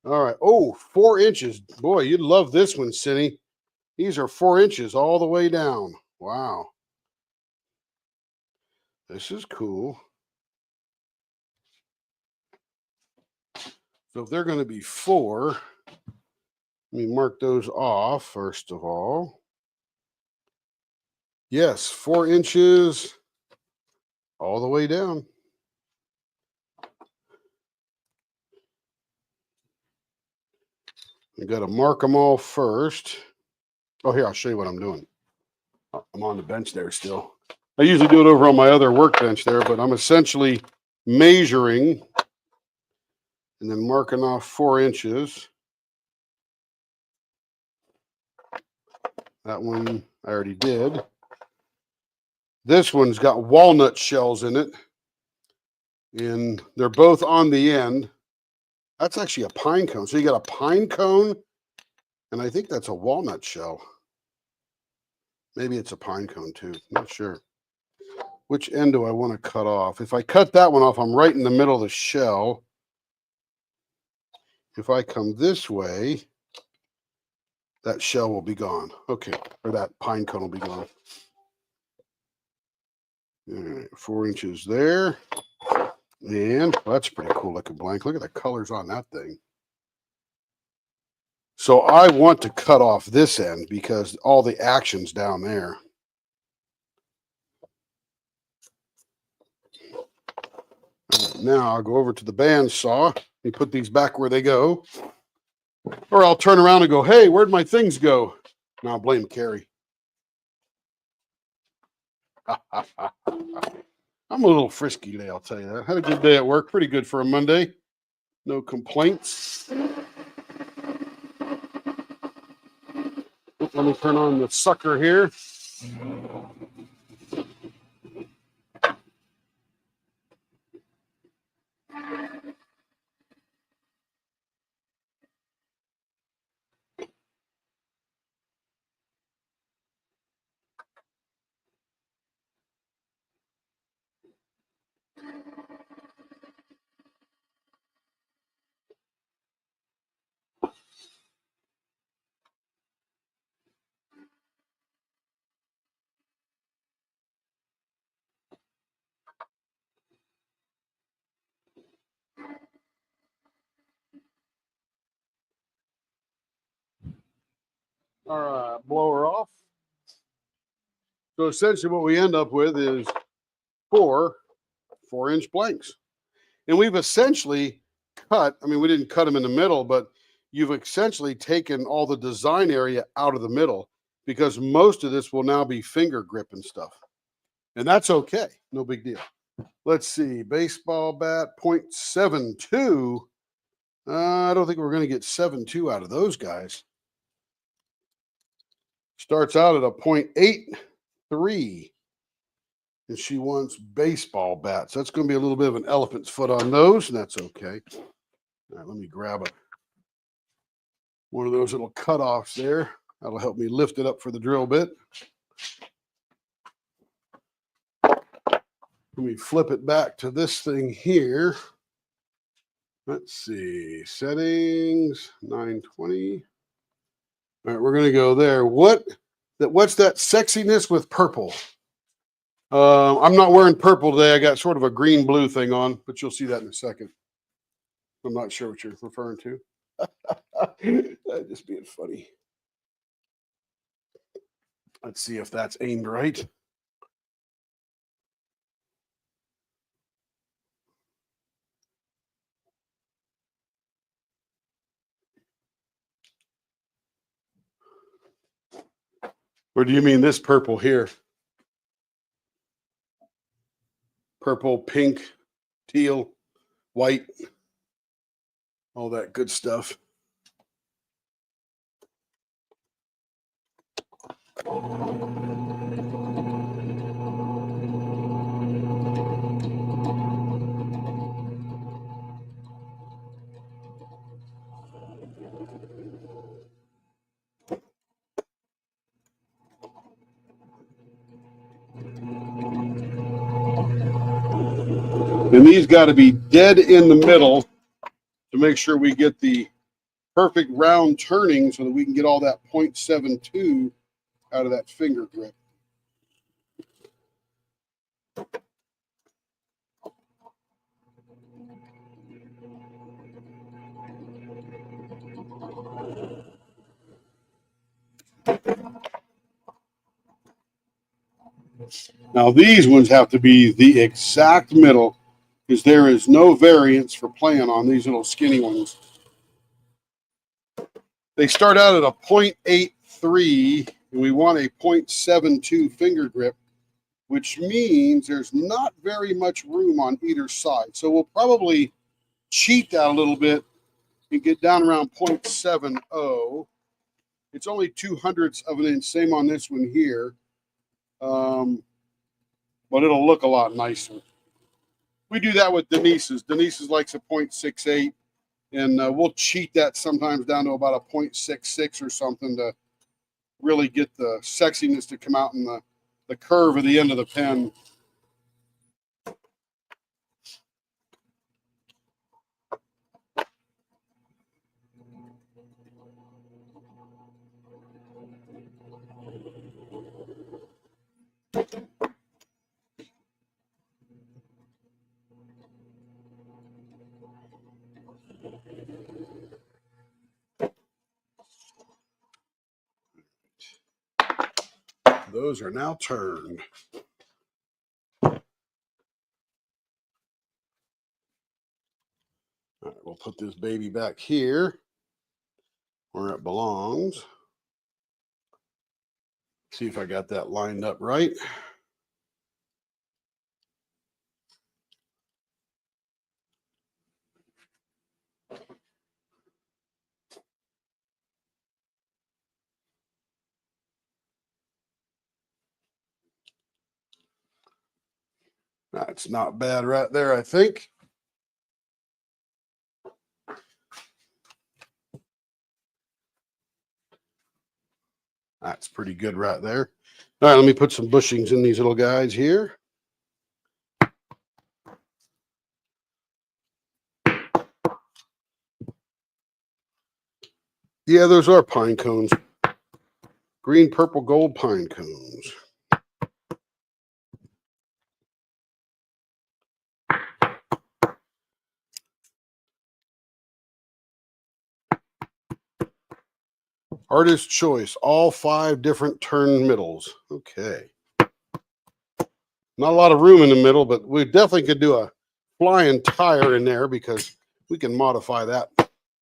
All right. Oh, 4 inches. Boy, you'd love this one, Cindy. These are 4 inches all the way down. Wow. This is cool. So if they're going to be 4, let me mark those off first of all. Yes, 4 inches all the way down. You got to mark them all first. Oh, here, I'll show you what I'm doing. I'm on the bench there still. I usually do it over on my other workbench there, but I'm essentially measuring and then marking off 4 inches. That one I already did. This one's got walnut shells in it, and they're both on the end. That's actually a pine cone. So you got a pine cone, and I think that's a walnut shell. Maybe it's a pine cone too. Not sure. Which end do I want to cut off? If I cut that one off, I'm right in the middle of the shell. If I come this way, that shell will be gone. Okay, or that pine cone will be gone. All right, 4 inches there. And well, that's pretty cool looking blank. Look at the colors on that thing. So I want to cut off this end because all the action's down there. Right, now I'll go over to the bandsaw and put these back where they go. Or I'll turn around and go, hey, where'd my things go? Now I'll blame Carrie. I'm a little frisky today, I'll tell you that. Had a good day at work. Pretty good for a Monday. No complaints. Let me turn on the sucker here. All right, blow her off. So essentially what we end up with is 4 4-inch blanks. And we've essentially cut, I mean, we didn't cut them in the middle, but you've essentially taken all the design area out of the middle because most of this will now be finger grip and stuff. And that's okay. No big deal. Let's see. Baseball bat, 0.72. I don't think we're going to get 7.2 out of those guys. Starts out at a 0.83. And she wants baseball bats. That's going to be a little bit of an elephant's foot on those, and that's okay. All right, let me grab one of those little cutoffs there. That'll help me lift it up for the drill bit. Let me flip it back to this thing here. Let's see. Settings, 920. All right, we're going to go there. What's that sexiness with purple? I'm not wearing purple today. I got sort of a green-blue thing on, but you'll see that in a second. I'm not sure what you're referring to. That's just being funny. Let's see if that's aimed right. Or do you mean this purple here? Purple, pink, teal, white, all that good stuff. And these got to be dead in the middle to make sure we get the perfect round turning so that we can get all that 0.72 out of that finger grip. Now these ones have to be the exact middle because there is no variance for playing on these little skinny ones. They start out at a 0.83 and we want a 0.72 finger grip, which means there's not very much room on either side. So we'll probably cheat that a little bit and get down around 0.70. It's only 0.02 of an inch. Same on this one here. But it'll look a lot nicer. We do that with Denise's. Denise's likes a 0.68, and we'll cheat that sometimes down to about a 0.66 or something to really get the sexiness to come out in the curve of the end of the pen. Those are now turned. All right, we'll put this baby back here where it belongs. See if I got that lined up right. That's not bad right there, I think. That's pretty good right there. All right, let me put some bushings in these little guys here. Yeah, those are pine cones. Green, purple, gold pine cones. Artist choice, all 5 different turn middles. Okay. Not a lot of room in the middle, but we definitely could do a flying tire in there because we can modify that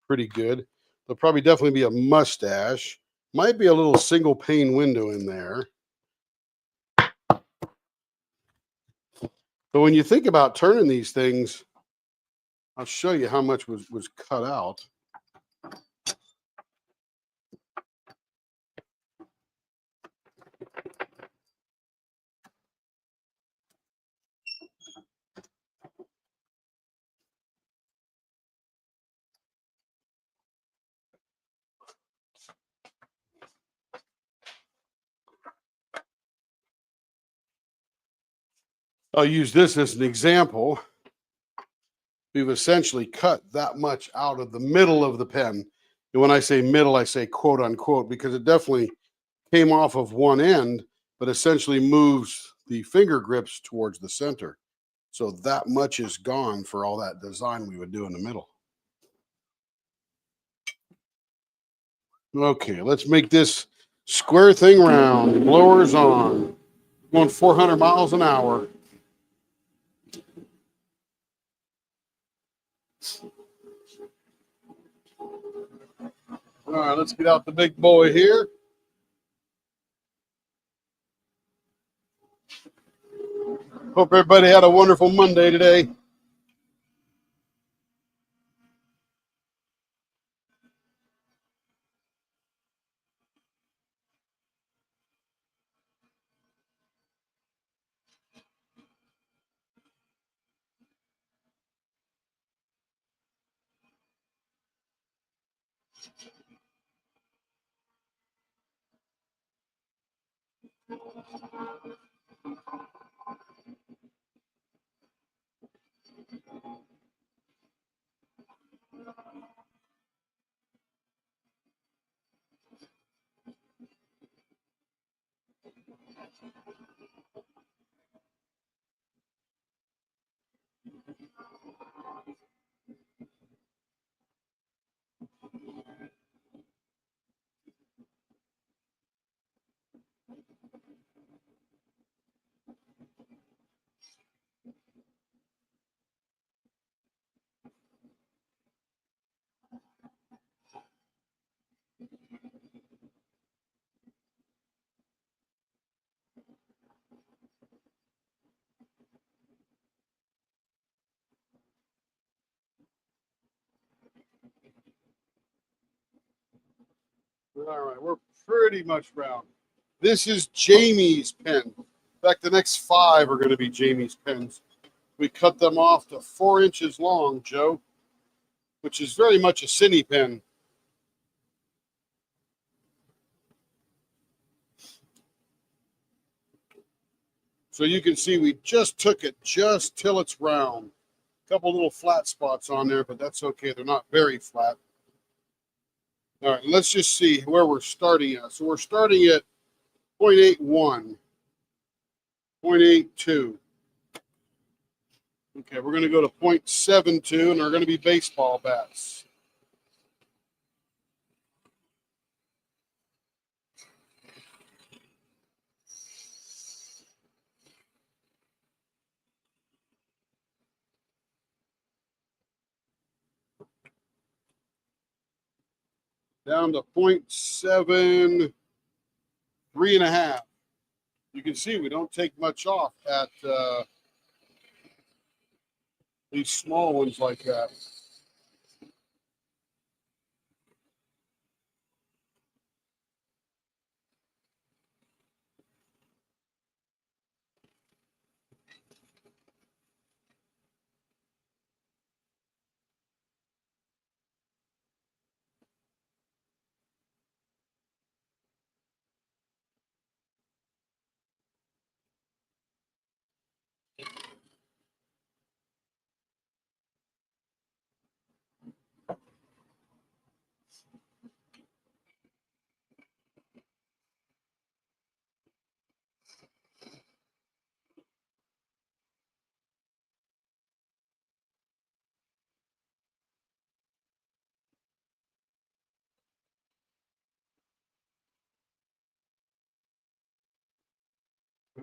pretty good. There'll probably definitely be a mustache. Might be a little single pane window in there. But when you think about turning these things, I'll show you how much was cut out. I'll use this as an example. We've essentially cut that much out of the middle of the pen. And when I say middle, I say quote unquote, because it definitely came off of one end, but essentially moves the finger grips towards the center. So that much is gone for all that design we would do in the middle. Okay, let's make this square thing round. Blowers on. Going 400 miles an hour. All right, let's get out the big boy here. Hope everybody had a wonderful Monday today. All right, we're pretty much round. This is Jamie's pen. In fact, the next 5 are going to be Jamie's pens. We cut them off to 4 inches long, Joe, which is very much a cine pen. So you can see we just took it just till it's round. A couple little flat spots on there, but that's okay. They're not very flat. All right, let's just see where we're starting at. So we're starting at 0.81, 0.82. Okay, we're going to go to 0.72, and they're going to be baseball bats. Down to 0.7, 3.5. You can see we don't take much off at these small ones like that.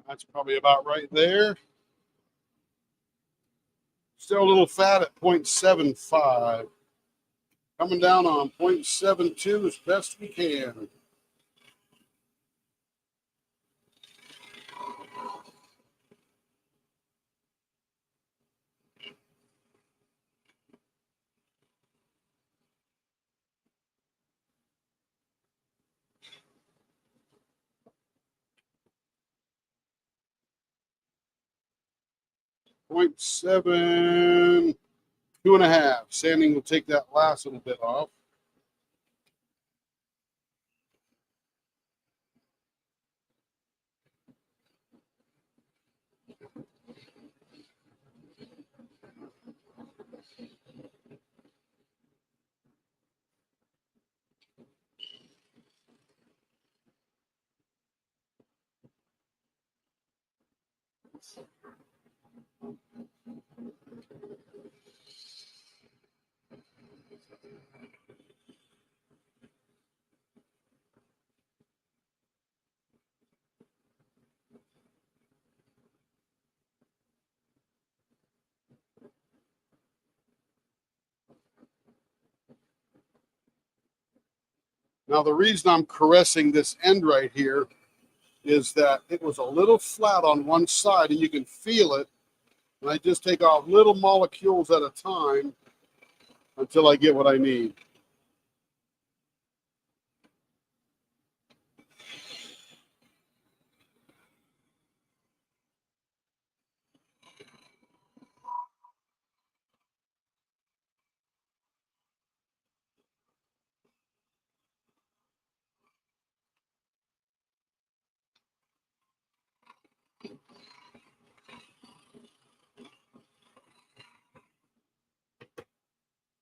That's probably about right there. Still a little fat at 0.75. Coming down on 0.72 as best we can. Point 7, 2.5. Sanding will take that last little bit off. Now, the reason I'm caressing this end right here is that it was a little flat on one side, and you can feel it. And I just take off little molecules at a time until I get what I need.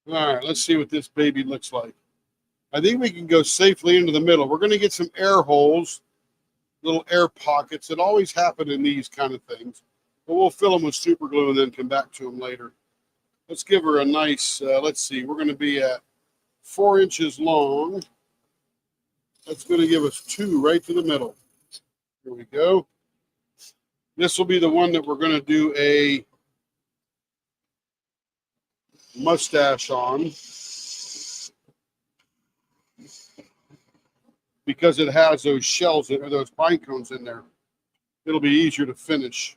All right, let's see what this baby looks like. I think we can go safely into the middle. We're going to get some air holes, little air pockets that always happen in these kind of things. But we'll fill them with super glue and then come back to them later. Let's give her a nice, let's see, we're going to be at 4 inches long. That's going to give us 2 right to the middle. Here we go. This will be the one that we're going to do a mustache on, because it has those shells or those pine cones in there. It'll be easier to finish.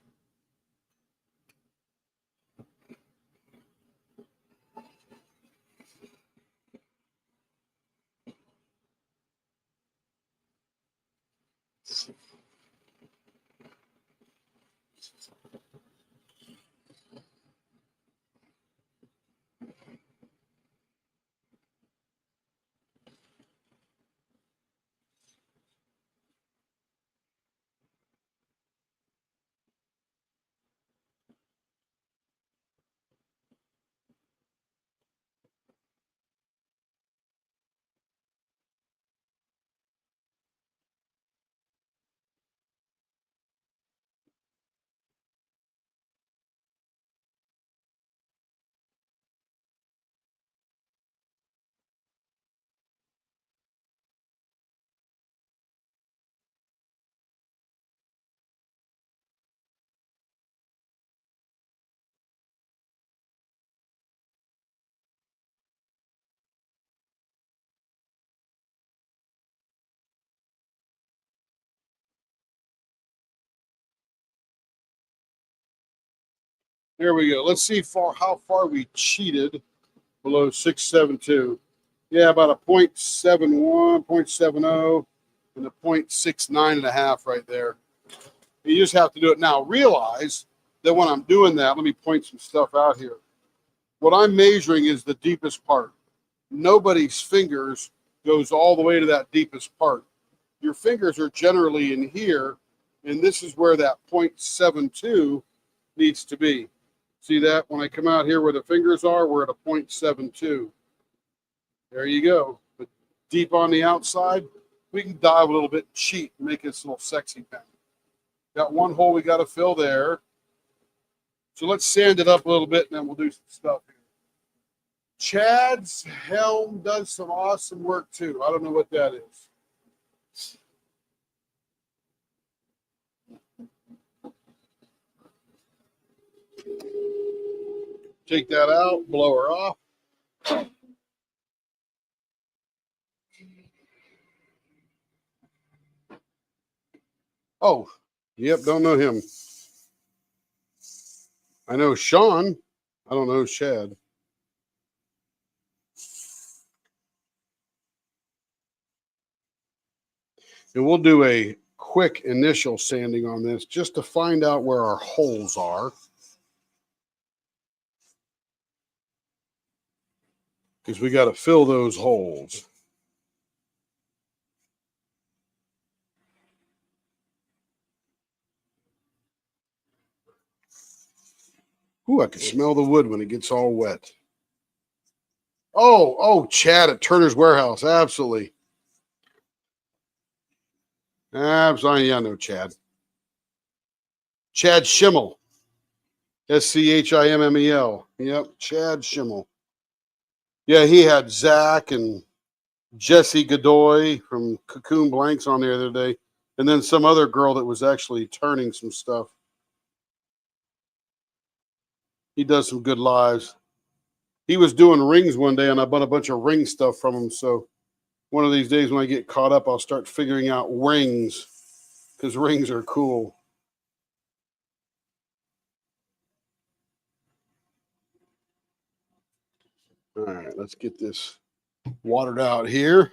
There we go. Let's see how far we cheated below 672. Yeah, about a 0.71, 0.70, and a 0.69.5 right there. You just have to do it now. Realize that when I'm doing that, let me point some stuff out here. What I'm measuring is the deepest part. Nobody's fingers goes all the way to that deepest part. Your fingers are generally in here, and this is where that 0.72 needs to be. See that? When I come out here where the fingers are, we're at a 0.72. There you go. But deep on the outside, we can dive a little bit, cheat, and make this a little sexy pen. Got one hole we got to fill there. So let's sand it up a little bit, and then we'll do some stuff here. Chad's helm does some awesome work too. I don't know what that is. Take that out, blow her off. Oh, yep, don't know him. I know Sean. I don't know Chad. And we'll do a quick initial sanding on this just to find out where our holes are. Because we got to fill those holes. Ooh, I can smell the wood when it gets all wet. Oh, Chad at Turner's Warehouse. Absolutely. Absolutely. Yeah, I know Chad. Chad Schimmel. Schimmel. Yep, Chad Schimmel. Yeah, he had Zach and Jesse Godoy from Cocoon Blanks on the other day. And then some other girl that was actually turning some stuff. He does some good lives. He was doing rings one day, and I bought a bunch of ring stuff from him. So one of these days when I get caught up, I'll start figuring out rings. because rings are cool. All right, let's get this watered out here.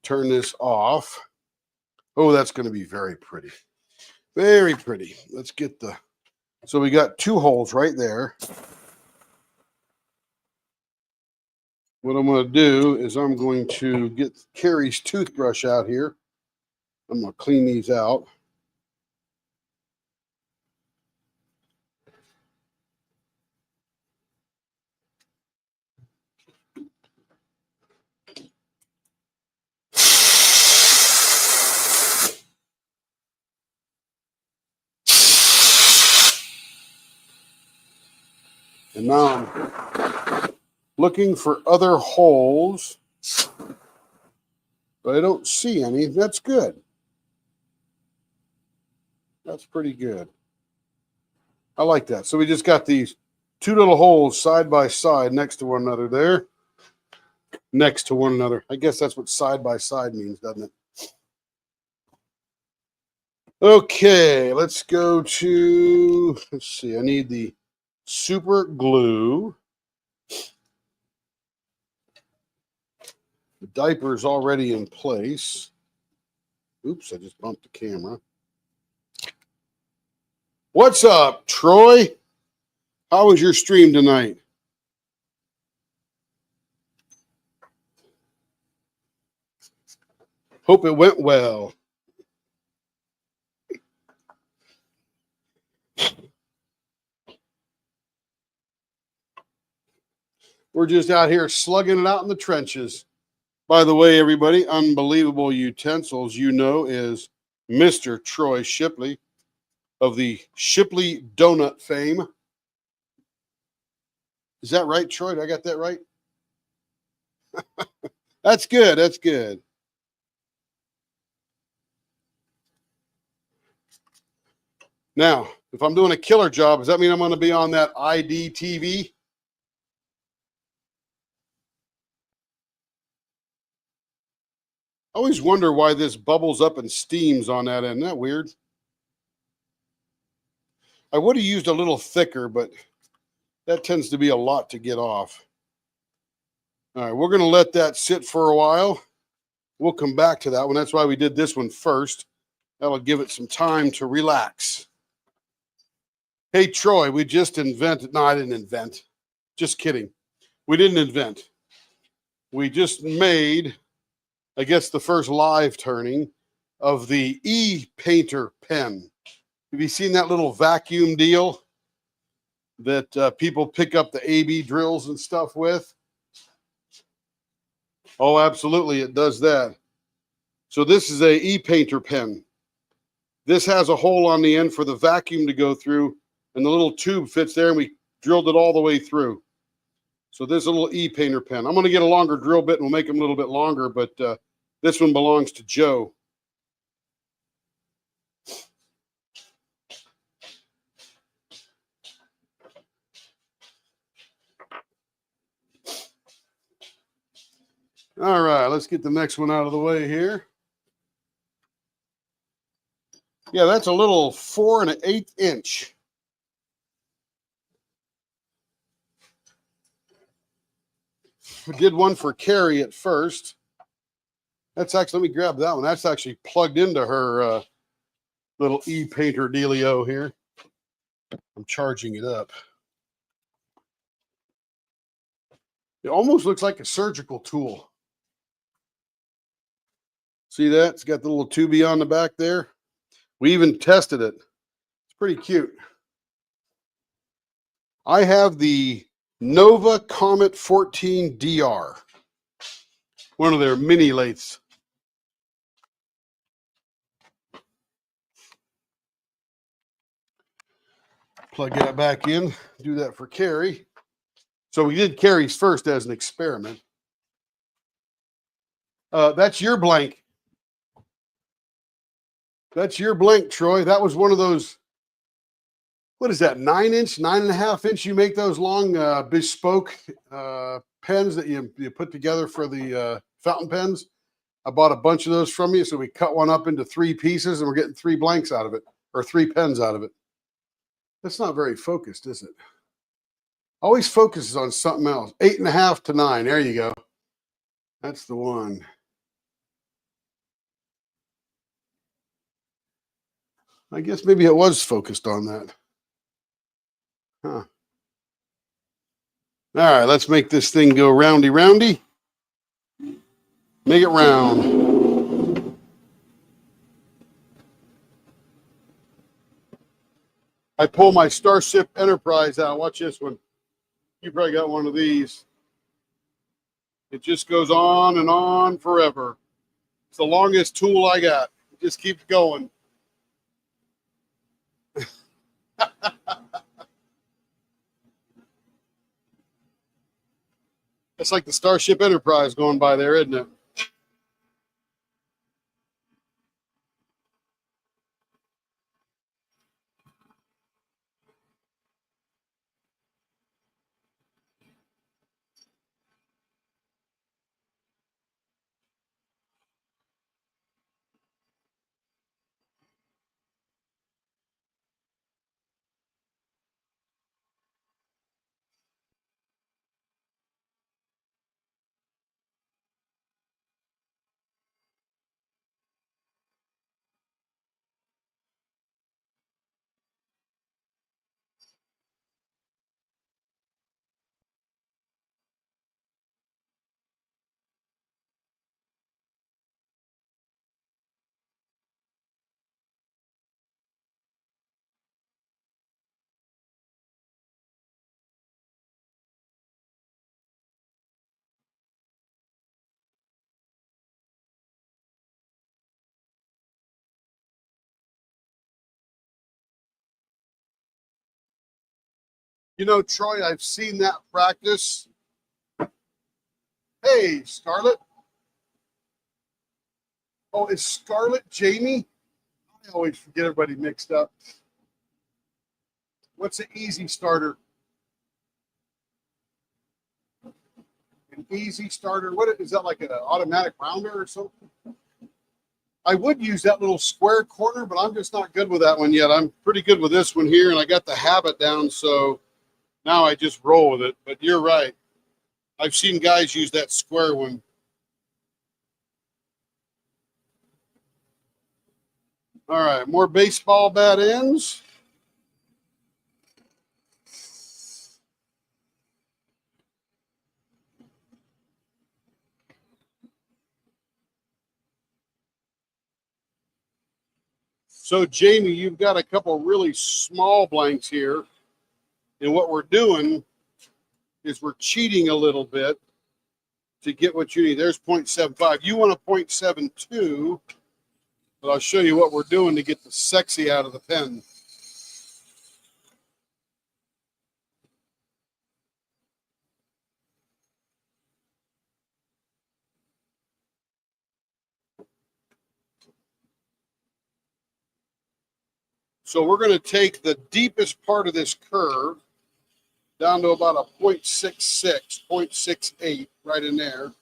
Turn this off. Oh, that's going to be very pretty. Very pretty. Let's get the... So we got 2 holes right there. What I'm going to do is I'm going to get Carrie's toothbrush out here. I'm going to clean these out. And now I'm looking for other holes, but I don't see any. That's good. That's pretty good. I like that. So we just got these 2 little holes side by side next to one another there. Next to one another. I guess that's what side by side means, doesn't it? Okay, let's go to, let's see, I need the super glue. The diaper is already in place. Oops, I just bumped the camera. What's up, Troy? How was your stream tonight? Hope it went well. We're just out here slugging it out in the trenches. By the way, everybody, Unbelievable Utensils, you know, is Mr. Troy Shipley of the Shipley Donut fame. Is that right, Troy? Did I got that right? That's good. That's good. Now, if I'm doing a killer job, does that mean I'm going to be on that IDTV? I always wonder why this bubbles up and steams on that end. Isn't that weird? I would have used a little thicker, but that tends to be a lot to get off. All right, we're going to let that sit for a while. We'll come back to that one. That's why we did this one first. That'll give it some time to relax. Hey, Troy, we just invented. No, I didn't invent. Just kidding. We didn't invent. We just made, I guess, the first live turning of the e-painter pen. Have you seen that little vacuum deal that people pick up the AB drills and stuff with? Oh, absolutely, it does that. So this is a e-painter pen. This has a hole on the end for the vacuum to go through, and the little tube fits there, and we drilled it all the way through. So this is a little e-painter pen. I'm going to get a longer drill bit, and we'll make them a little bit longer, but this one belongs to Joe. All right, let's get the next one out of the way here. Yeah, that's a little 4 1/8 inch. We did one for Carrie at first. That's actually, let me grab that one. That's actually plugged into her little e-painter dealio here. I'm charging it up. It almost looks like a surgical tool. See that? It's got the little tubey on the back there. We even tested it. It's pretty cute. I have the Nova Comet 14 DR, one of their mini lathes. Plug that back in, do that for Carrie. So we did Carrie's first as an experiment. That's your blank. That's your blank, Troy. That was one of those, what is that, 9-inch, 9.5-inch? You make those long bespoke pens that you put together for the fountain pens. I bought a bunch of those from you. So we cut one up into 3 pieces and we're getting 3 blanks out of it, or 3 pens out of it. That's not very focused, is it? Always focuses on something else. 8.5 to 9. There you go. That's the one. I guess maybe it was focused on that. Huh. All right, let's make this thing go roundy roundy. Make it round. I pull my Starship Enterprise out. Watch this one. You probably got one of these. It just goes on and on forever. It's the longest tool I got. It just keeps going. It's like the Starship Enterprise going by there, isn't it? You know, Troy, I've seen that practice. Hey, Scarlett. Oh, is Scarlett Jamie? I always get everybody mixed up. What's an easy starter? An easy starter. What is that, like an automatic rounder or something? I would use that little square corner, but I'm just not good with that one yet. I'm pretty good with this one here, and I got the habit down, so now I just roll with it. But you're right. I've seen guys use that square one. All right, more baseball bat ends. So, Jamie, you've got a couple really small blanks here. And what we're doing is we're cheating a little bit to get what you need. There's 0.75. You want a 0.72, but I'll show you what we're doing to get the sexy out of the pen. So we're going to take the deepest part of this curve down to about a 0.66, 0.68, right in there.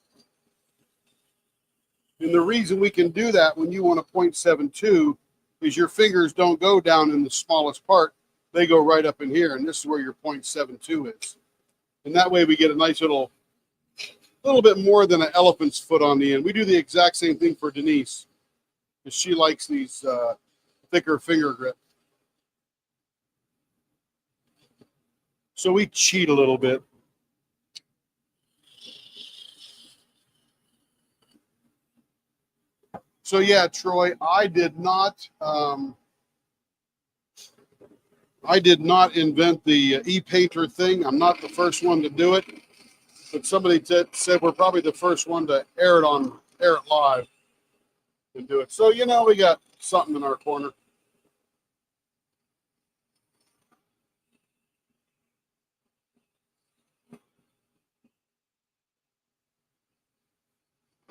And the reason we can do that when you want a 0.72 is your fingers don't go down in the smallest part. They go right up in here, and this is where your 0.72 is. And that way we get a nice little bit more than an elephant's foot on the end. We do the exact same thing for Denise, because she likes these thicker finger grip. So we cheat a little bit. So yeah, Troy, I did not invent the e-painter thing. I'm not the first one to do it, but somebody said we're probably the first one to air it live and do it. So, you know, we got something in our corner.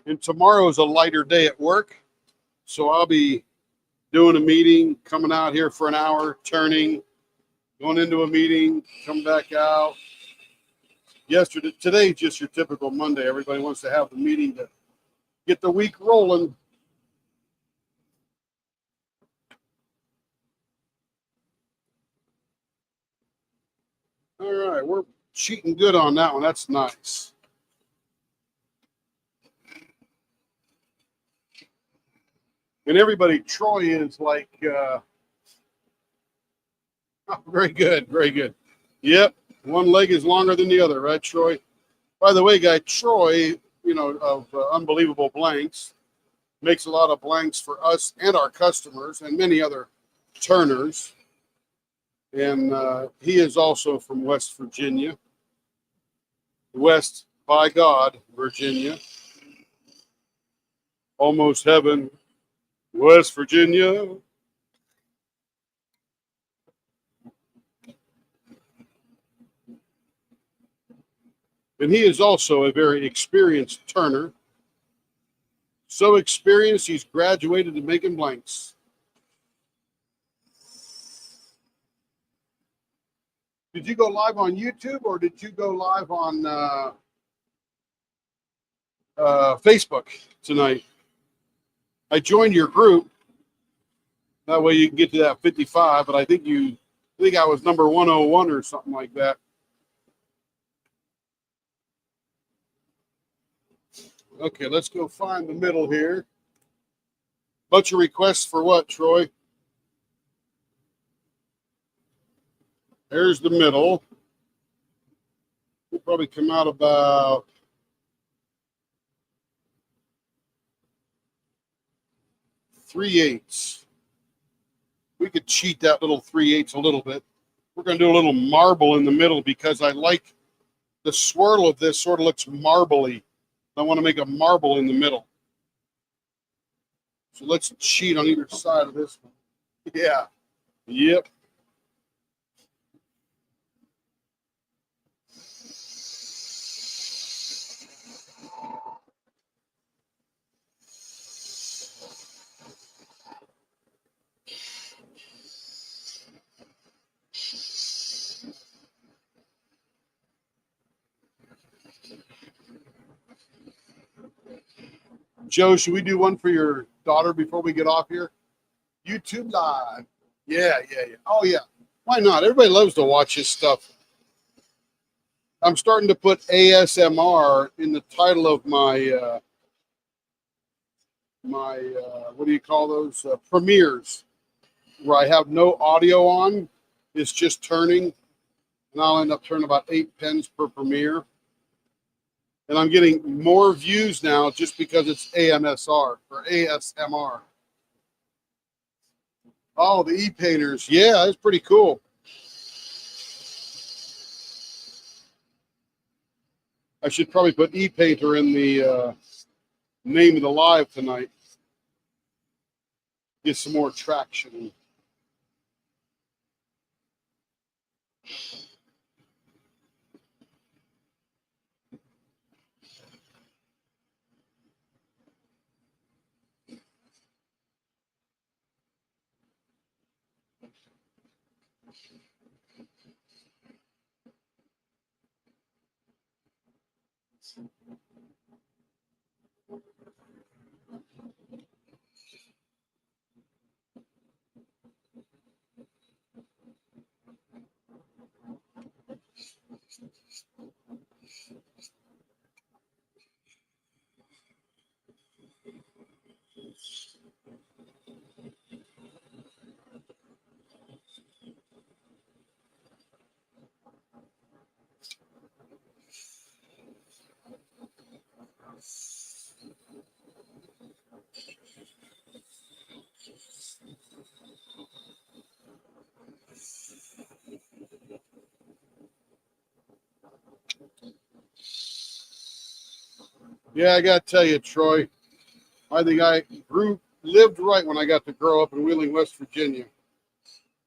And tomorrow's a lighter day at work, so I'll be doing a meeting, coming out here for an hour, turning, going into a meeting, come back out. Today's just your typical Monday. Everybody wants to have the meeting to get the week rolling. All right, we're cheating good on that one. That's nice. And everybody, Troy is like, oh, very good, very good. Yep, one leg is longer than the other, right, Troy? By the way, guy, Troy, you know, of Unbelievable Blanks, makes a lot of blanks for us and our customers and many other turners. And he is also from West Virginia. West, by God, Virginia. Almost heaven, West Virginia. And he is also a very experienced turner. So experienced, he's graduated to making blanks. Did you go live on YouTube or did you go live on Facebook tonight? I joined your group. That way you can get to that 55, but I think I was number 101 or something like that. Okay, let's go find the middle here. Bunch of requests for what, Troy? There's the middle. We'll probably come out about 3/8. We could cheat that little 3/8 a little bit. We're going to do a little marble in the middle because I like the swirl of this. Sort of looks marbly. I want to make a marble in the middle. So let's cheat on either side of this one. Yeah. Yep. Joe, should we do one for your daughter before we get off here? YouTube Live. Yeah. Oh, yeah. Why not? Everybody loves to watch this stuff. I'm starting to put ASMR in the title of my, what do you call those? Premieres, where I have no audio on. It's just turning. And I'll end up turning about 8 pens per premiere. And I'm getting more views now just because it's AMSR or ASMR. Oh, the e-painters. Yeah, that's pretty cool. I should probably put e-painter in the name of the live tonight. Get some more traction. Yeah, I got to tell you, Troy, I think I lived right when I got to grow up in Wheeling, West Virginia.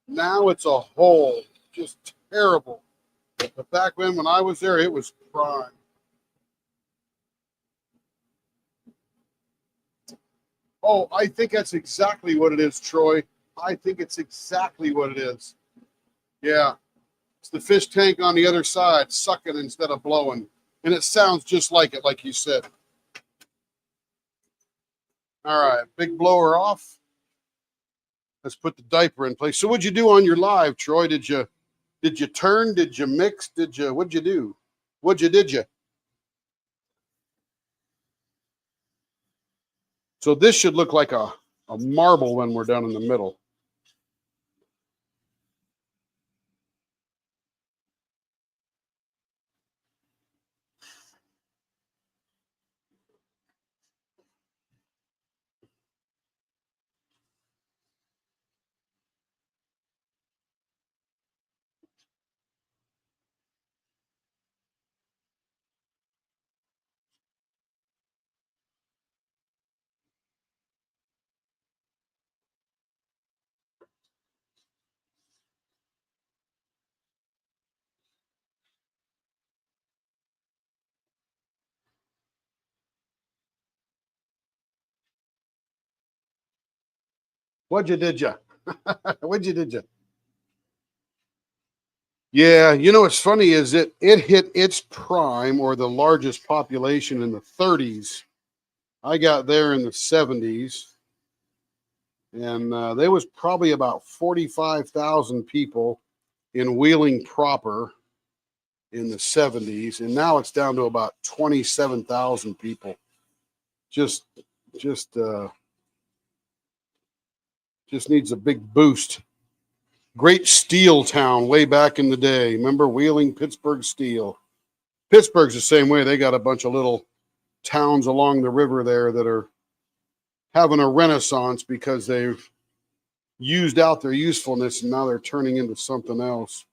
Now it's a hole, just terrible. But back when I was there, it was prime. Oh, I think that's exactly what it is, Troy. I think it's exactly what it is. Yeah. It's the fish tank on the other side, sucking instead of blowing. And it sounds just like it, like you said. All right, big blower off. Let's put the diaper in place. So what'd you do on your live, Troy? Did you turn? Did you mix? What'd you do? Did you? So this should look like a marble when we're done in the middle. Did you? Did you? Yeah, you know what's funny is it hit its prime or the largest population in the 30s. I got there in the 70s, and there was probably about 45,000 people in Wheeling proper in the 70s, and now it's down to about 27,000 people. Just just uh, just needs a big boost. Great steel town way back in the day. Remember Wheeling, Pittsburgh Steel? Pittsburgh's the same way. They got a bunch of little towns along the river there that are having a renaissance because they've used out their usefulness and now they're turning into something else.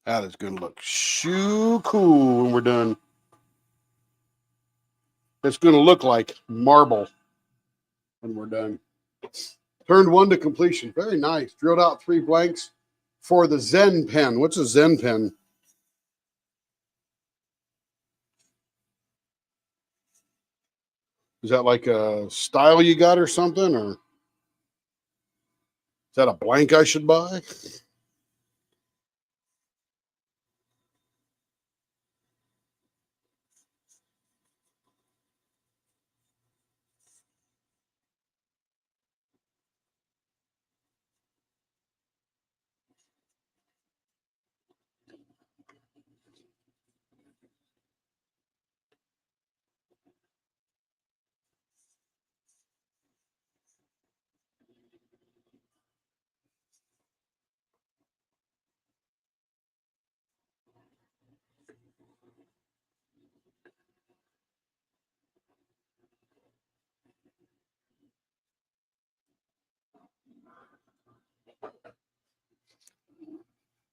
That is going to look shoo cool when we're done. It's going to look like marble when we're done. Turned one to completion. Very nice. Drilled out 3 blanks for the Zen pen. What's a Zen pen? Is that like a style you got or something? Or is that a blank I should buy?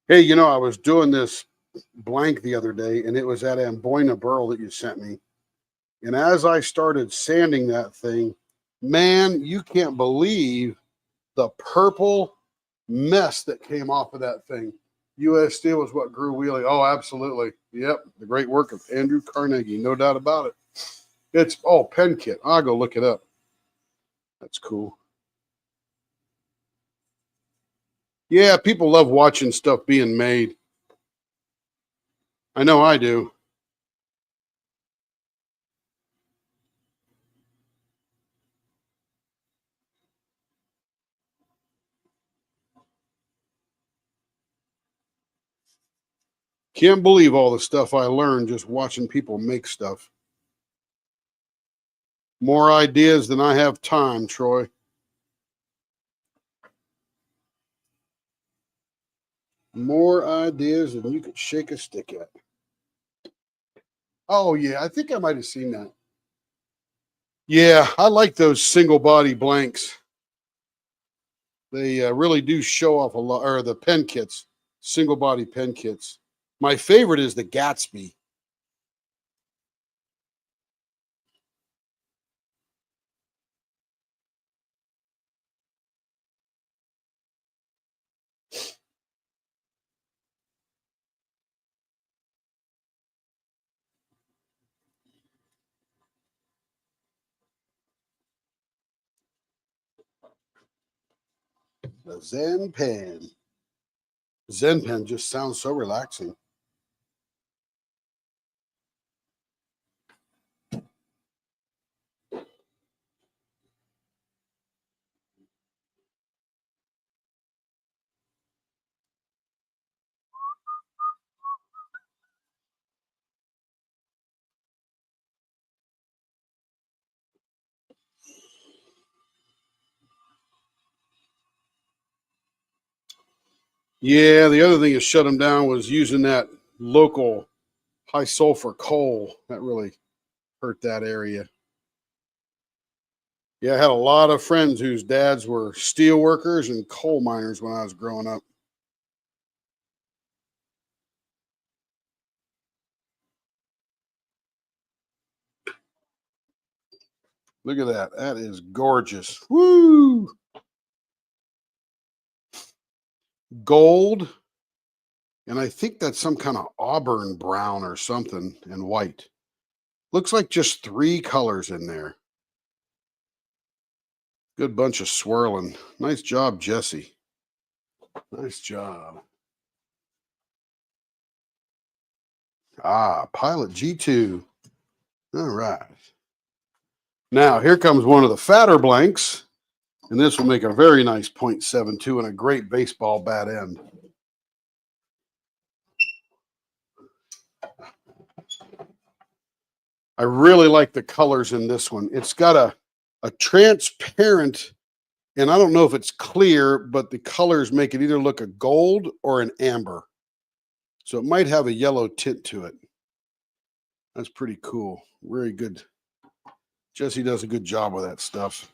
Hey, you know, I was doing this blank the other day and it was that Amboina burl that you sent me. And as I started sanding that thing, man, you can't believe the purple mess that came off of that thing. US Steel was what grew Wheeling. Oh, absolutely. Yep. The great work of Andrew Carnegie. No doubt about it. It's, pen kit. I'll go look it up. That's cool. Yeah, people love watching stuff being made. I know I do. Can't believe all the stuff I learned just watching people make stuff. More ideas than I have time, Troy. More ideas than you could shake a stick at. Oh, yeah. I think I might have seen that. Yeah, I like those single body blanks. They really do show off a lot, or the pen kits, single body pen kits. My favorite is the Gatsby. The Zen pen. Zen pen just sounds so relaxing. Yeah, the other thing that shut them down was using that local high sulfur coal. That really hurt that area. Yeah, I had a lot of friends whose dads were steel workers and coal miners when I was growing up. Look at that. That is gorgeous. Woo! Gold. And I think that's some kind of auburn brown or something and white. Looks like just 3 colors in there. Good bunch of swirling. Nice job, Jesse. Nice job. Pilot G2. All right. Now, here comes one of the fatter blanks, and this will make a very nice .72 and a great baseball bat end. I really like the colors in this one. It's got a transparent, and I don't know if it's clear, but the colors make it either look a gold or an amber. So it might have a yellow tint to it. That's pretty cool. Very good. Jesse does a good job with that stuff.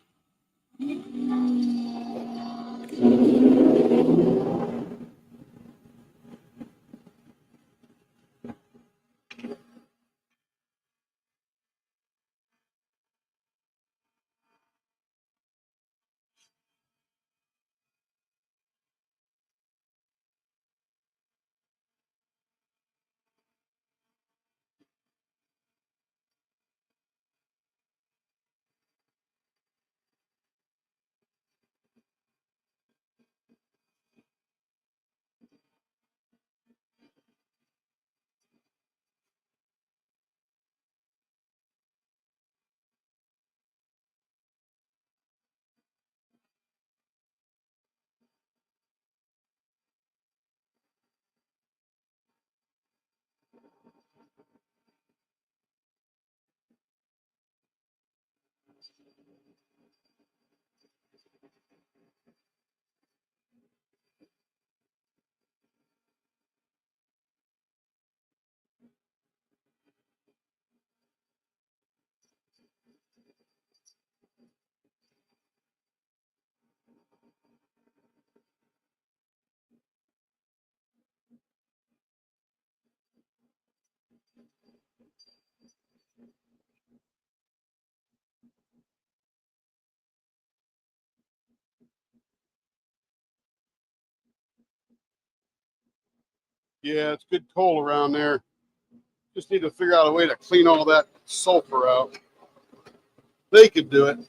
Yeah, it's good coal around there. Just need to figure out a way to clean all that sulfur out. They could do it.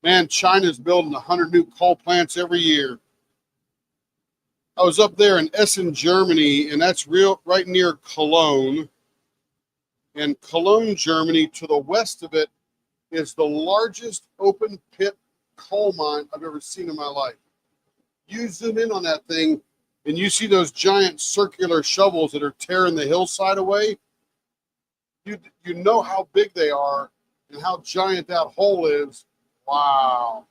Man, China's building 100 new coal plants every year. I was up there in Essen, Germany, and that's right near Cologne. And Cologne, Germany, to the west of it, is the largest open pit coal mine I've ever seen in my life. You zoom in on that thing, and you see those giant circular shovels that are tearing the hillside away. You know how big they are and how giant that hole is. Wow.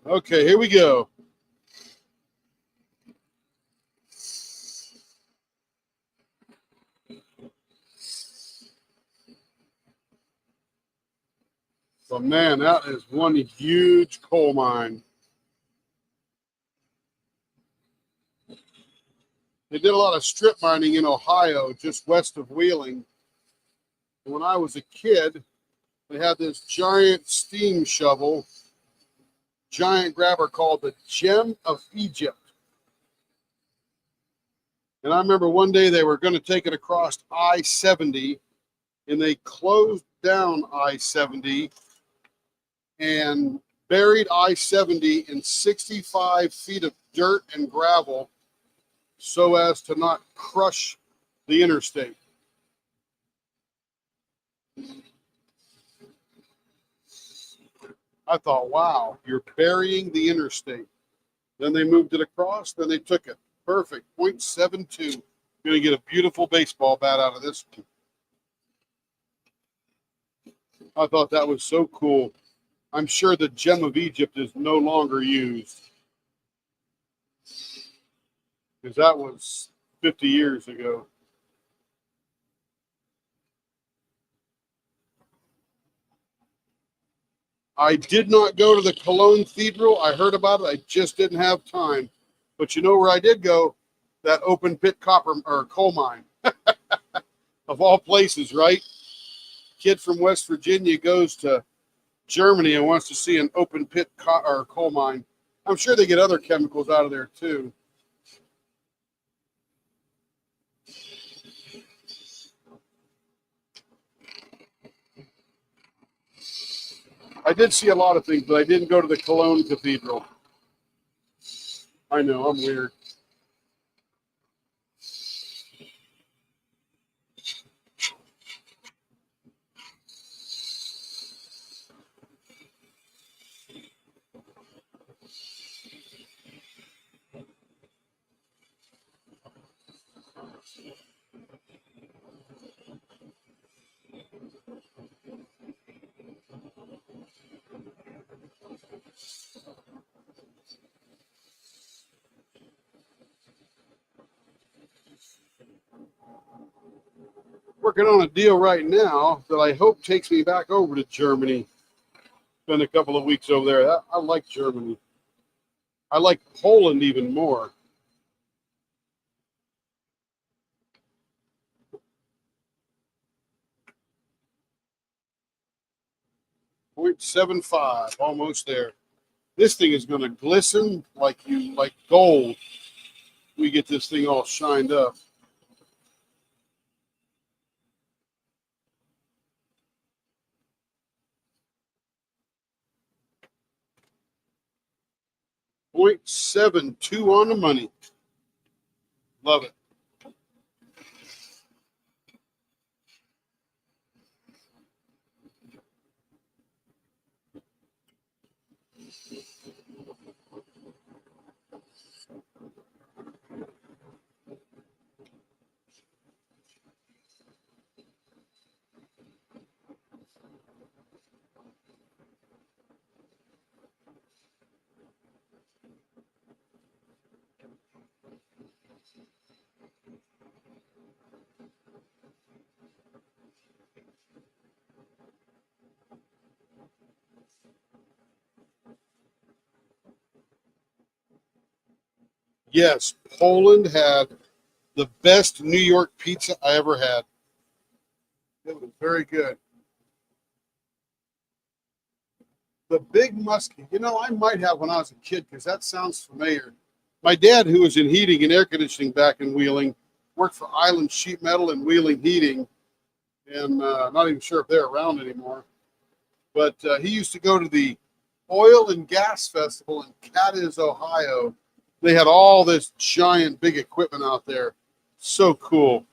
Okay, here we go. But man, that is one huge coal mine. They did a lot of strip mining in Ohio, just west of Wheeling. And when I was a kid, they had this giant steam shovel, giant grabber called the Gem of Egypt. And I remember one day they were going to take it across I-70, and they closed down I-70 and buried I-70 in 65 feet of dirt and gravel so as to not crush the interstate. I thought, wow, you're burying the interstate. Then they moved it across, then they took it. Perfect, .72. Going to get a beautiful baseball bat out of this. I thought that was so cool. I'm sure the gem of Egypt is no longer used, because that was 50 years ago. I did not go to the Cologne Cathedral. I heard about it. I just didn't have time. But you know where I did go? That open pit copper or coal mine. Of all places, right? Kid from West Virginia goes to Germany and wants to see an open pit or coal mine. I'm sure they get other chemicals out of there too. I did see a lot of things, but I didn't go to the Cologne Cathedral. I know, I'm weird. Working on a deal right now that I hope takes me back over to Germany. Spend a couple of weeks over there. I like Germany. I like Poland even more. .75, almost there. This thing is going to glisten like gold. We get this thing all shined up. .72 on the money. Love it. Yes, Poland had the best New York pizza I ever had. It was very good. The Big Muskie. I might have when I was a kid because that sounds familiar. My dad, who was in heating and air conditioning back in Wheeling, worked for Island Sheet Metal and Wheeling Heating, and not even sure if they're around anymore. But he used to go to the Oil and Gas Festival in Cadiz, Ohio. They had all this giant big equipment out there. So cool.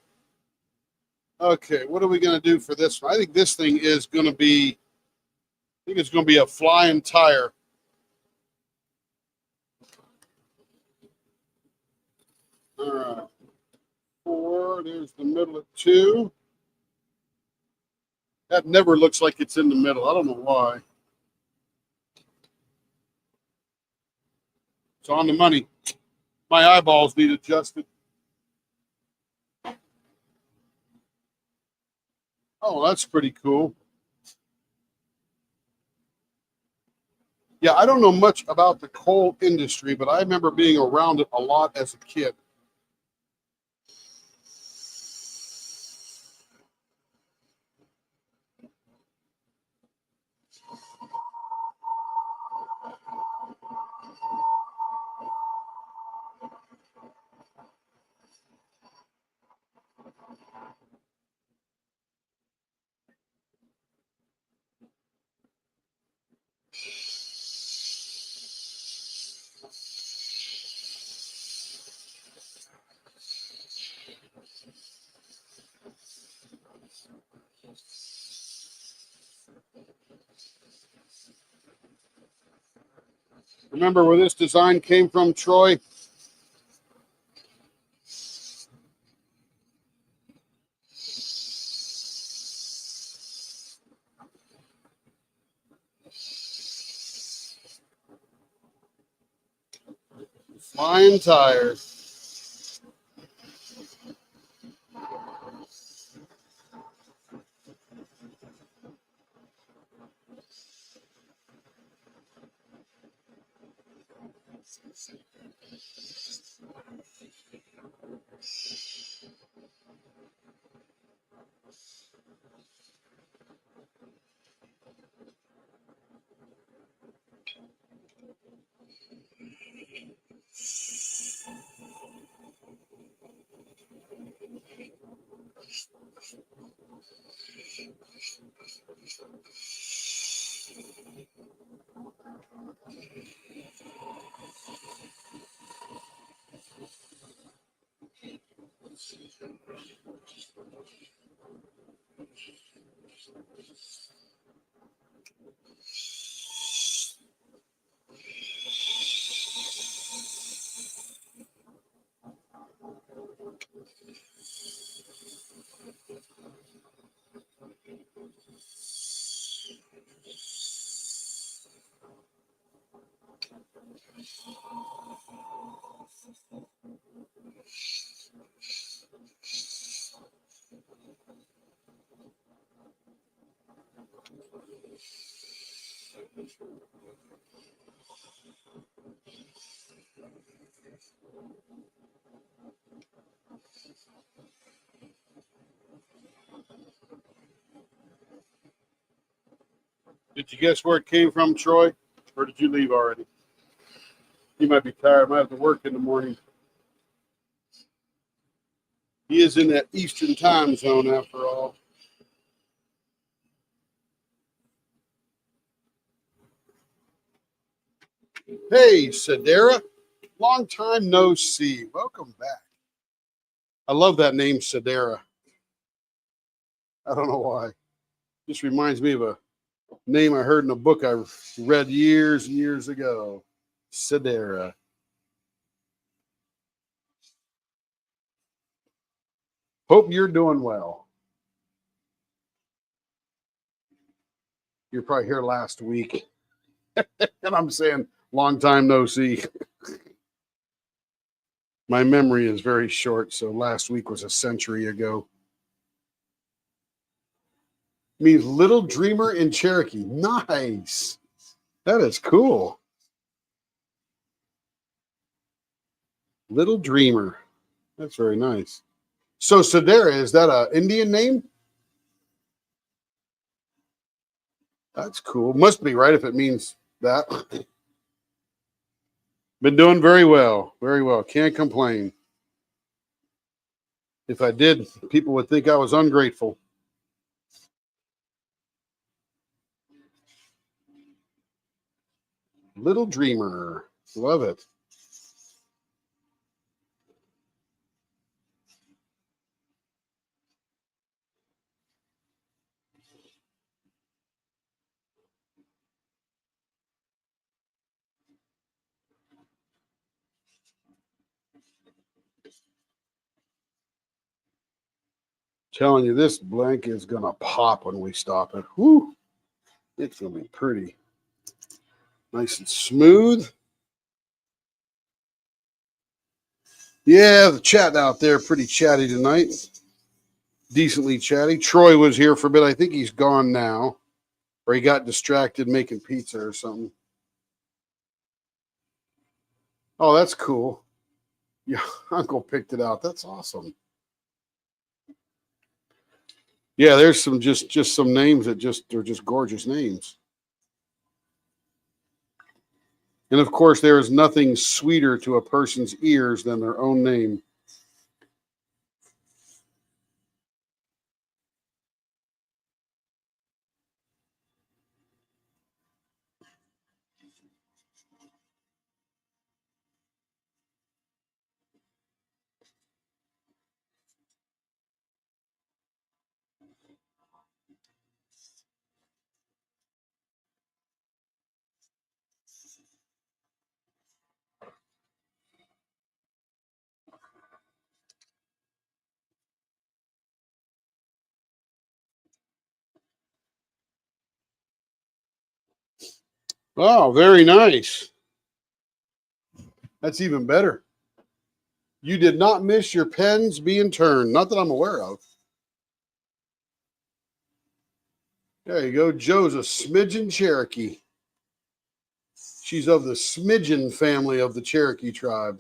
Okay, what are we going to do for this one? I think this thing is going to be, I think it's going to be a flying tire. All right. 4, there's the middle of 2. That never looks like it's in the middle. I don't know why. It's on the money. My eyeballs need adjusted. Oh, that's pretty cool. Yeah, I don't know much about the coal industry, but I remember being around it a lot as a kid. Remember where this design came from, Troy? Flying tires. Did you guess where it came from, Troy? Or did you leave already? You might be tired. Might have to work in the morning. He is in that Eastern time zone after all. Hey, Sedera. Long time no see. Welcome back. I love that name, Sedera. I don't know why. Just reminds me of a name I heard in a book I read years and years ago. Sedera. Hope you're doing well. You're probably here last week. And I'm saying, long time no see. My memory is very short, so last week was a century ago. Means little dreamer in Cherokee. Nice. That is cool. Little dreamer. That's very nice. So Sedera, is that an Indian name? That's cool. Must be, right, if it means that. Been doing very well. Very well. Can't complain. If I did, people would think I was ungrateful. Little dreamer. Love it. Telling you, this blanket is going to pop when we stop it. Whoo. It's going to be pretty. Nice and smooth. Yeah, the chat out there pretty chatty tonight. Decently chatty. Troy was here for a bit. I think he's gone now. Or he got distracted making pizza or something. Oh, that's cool. Your uncle picked it out. That's awesome. Yeah, there's some just some names that are just gorgeous names. And of course, there is nothing sweeter to a person's ears than their own name. Oh, very nice. That's even better. You did not miss your pens being turned. Not that I'm aware of. There you go. Joe's a Smidgen Cherokee. She's of the Smidgen family of the Cherokee tribe.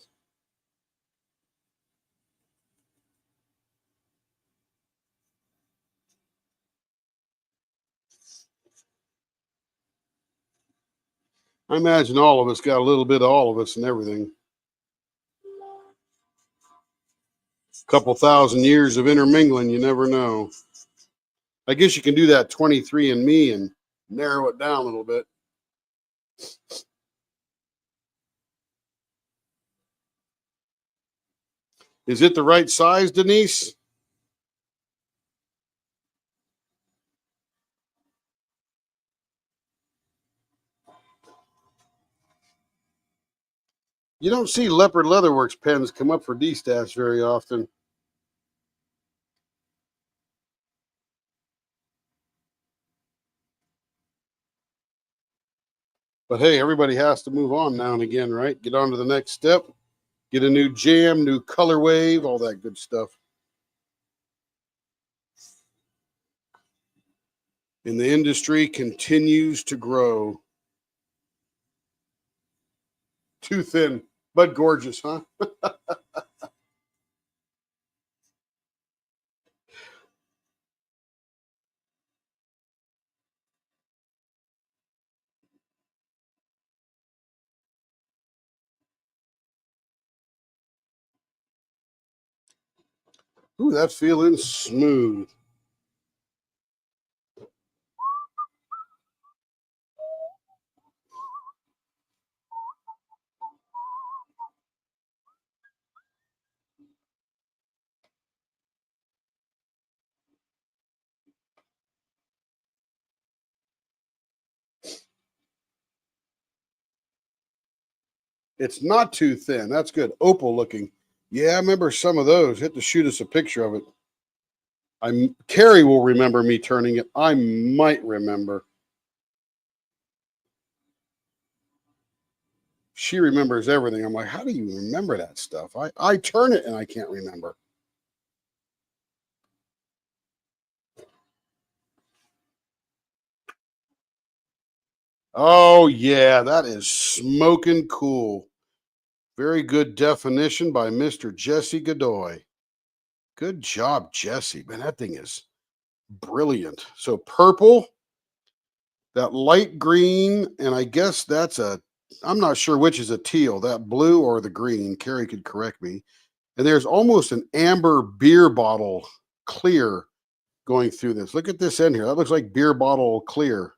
I imagine all of us got a little bit of all of us and everything. A couple thousand years of intermingling, you never know. I guess you can do that 23andMe and narrow it down a little bit. Is it the right size, Denise? You don't see Leopard Leatherworks pens come up for D-Stats very often. But hey, everybody has to move on now and again, right? Get on to the next step. Get a new jam, new color wave, all that good stuff. And the industry continues to grow. Too thin, but gorgeous, huh? Ooh, that's feeling smooth. It's not too thin. That's good. Opal looking. Yeah, I remember some of those. Hit to shoot us a picture of it. Carrie will remember me turning it. I might remember. She remembers everything. I'm like, how do you remember that stuff? I turn it and I can't remember. Oh, yeah, that is smoking cool. Very good definition by Mr. Jesse Godoy. Good job, Jesse. Man, that thing is brilliant. So purple, that light green, and I guess that's I'm not sure which is a teal, that blue or the green. Carrie could correct me. And there's almost an amber beer bottle clear going through this. Look at this end here. That looks like beer bottle clear.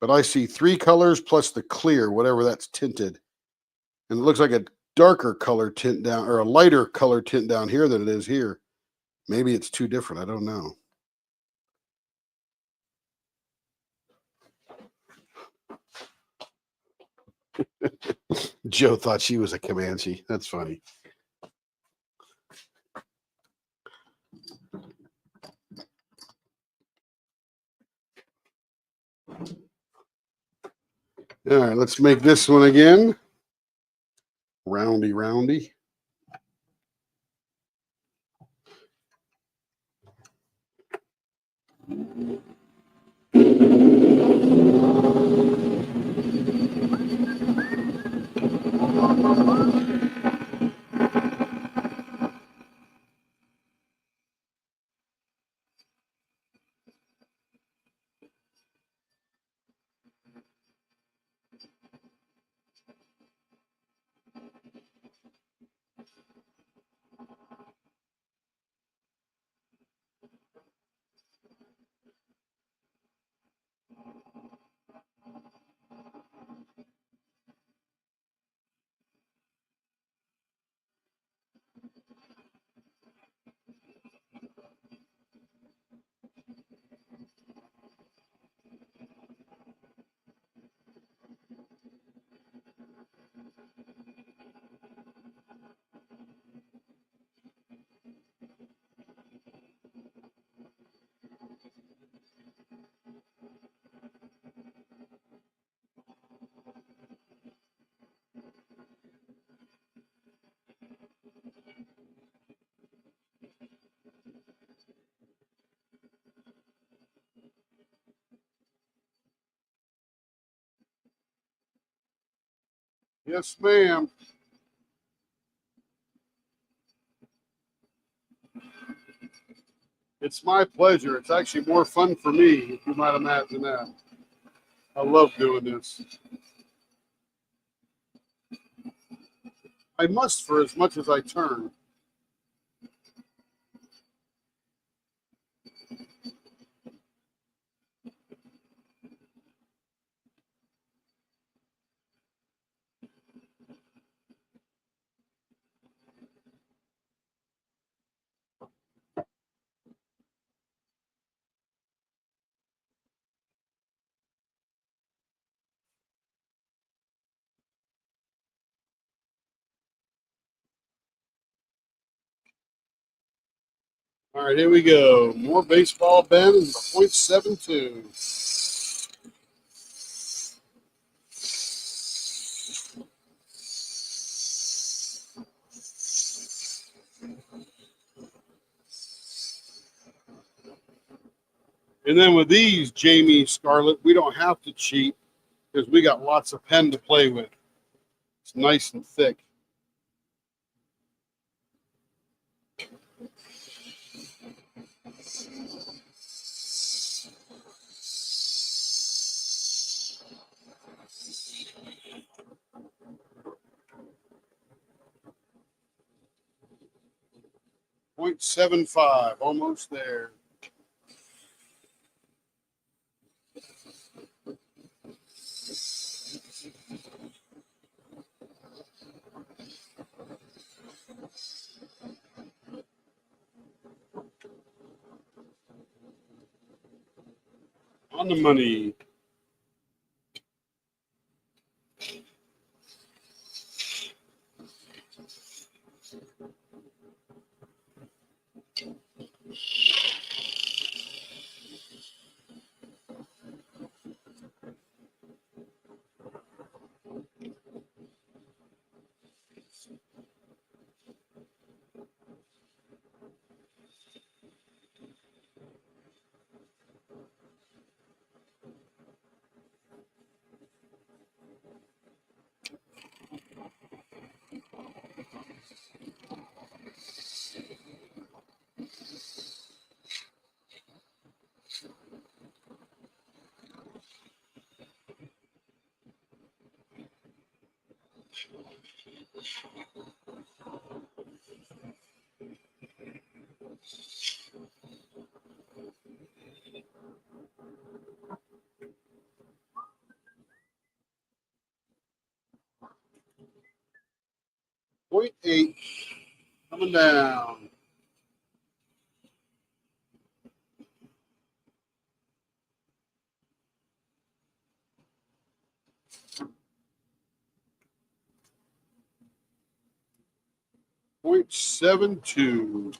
But I see 3 colors plus the clear, whatever that's tinted. And it looks like a darker color tint down, or a lighter color tint down here than it is here. Maybe it's too different. I don't know. Joe thought she was a Comanche. That's funny. All right, let's make this one again. Roundy, roundy. Yes, ma'am. It's my pleasure. It's actually more fun for me, if you might imagine that. I love doing this. I must for as much as I turn. All right, here we go. More baseball Ben and the .72. And then with these, Jamie Scarlett, we don't have to cheat because we got lots of pen to play with. It's nice and thick. .75, almost there. On the money. .8 coming down. .72.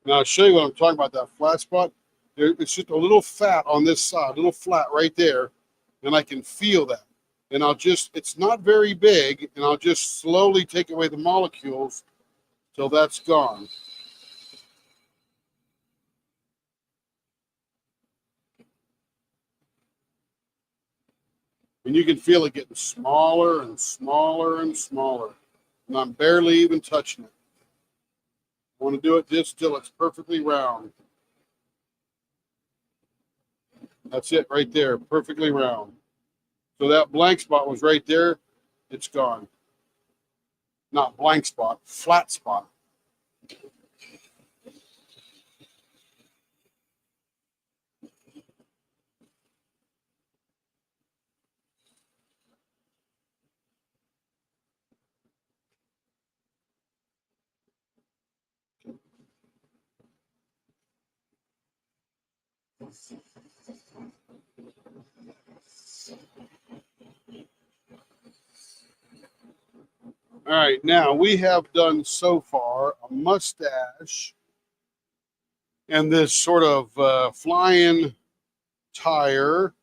Now I'll show you what I'm talking about, that flat spot. It's just a little fat on this side, a little flat right there, and I can feel that. And it's not very big, and I'll just slowly take away the molecules till that's gone. And you can feel it getting smaller and smaller and smaller. And I'm barely even touching it. I want to do it just till it's perfectly round. That's it right there, perfectly round. So that blank spot was right there. It's gone. Not blank spot, flat spot. All right, now we have done so far a mustache and this sort of flying tire.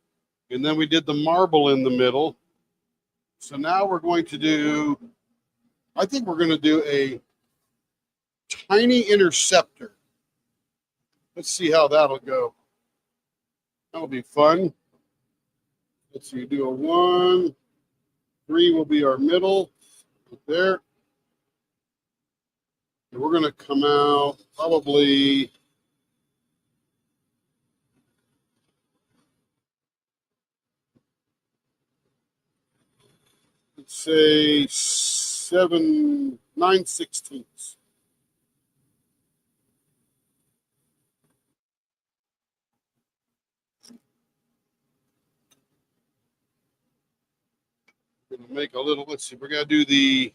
And then we did the marble in the middle. So now we're going to do, I think we're going to do a tiny interceptor. Let's see how that'll go. That'll be fun. Let's see, do a 1, 3 will be our middle, right there. And we're going to come out probably, let's say 9/16. Going to make a little, let's see, we're going to do the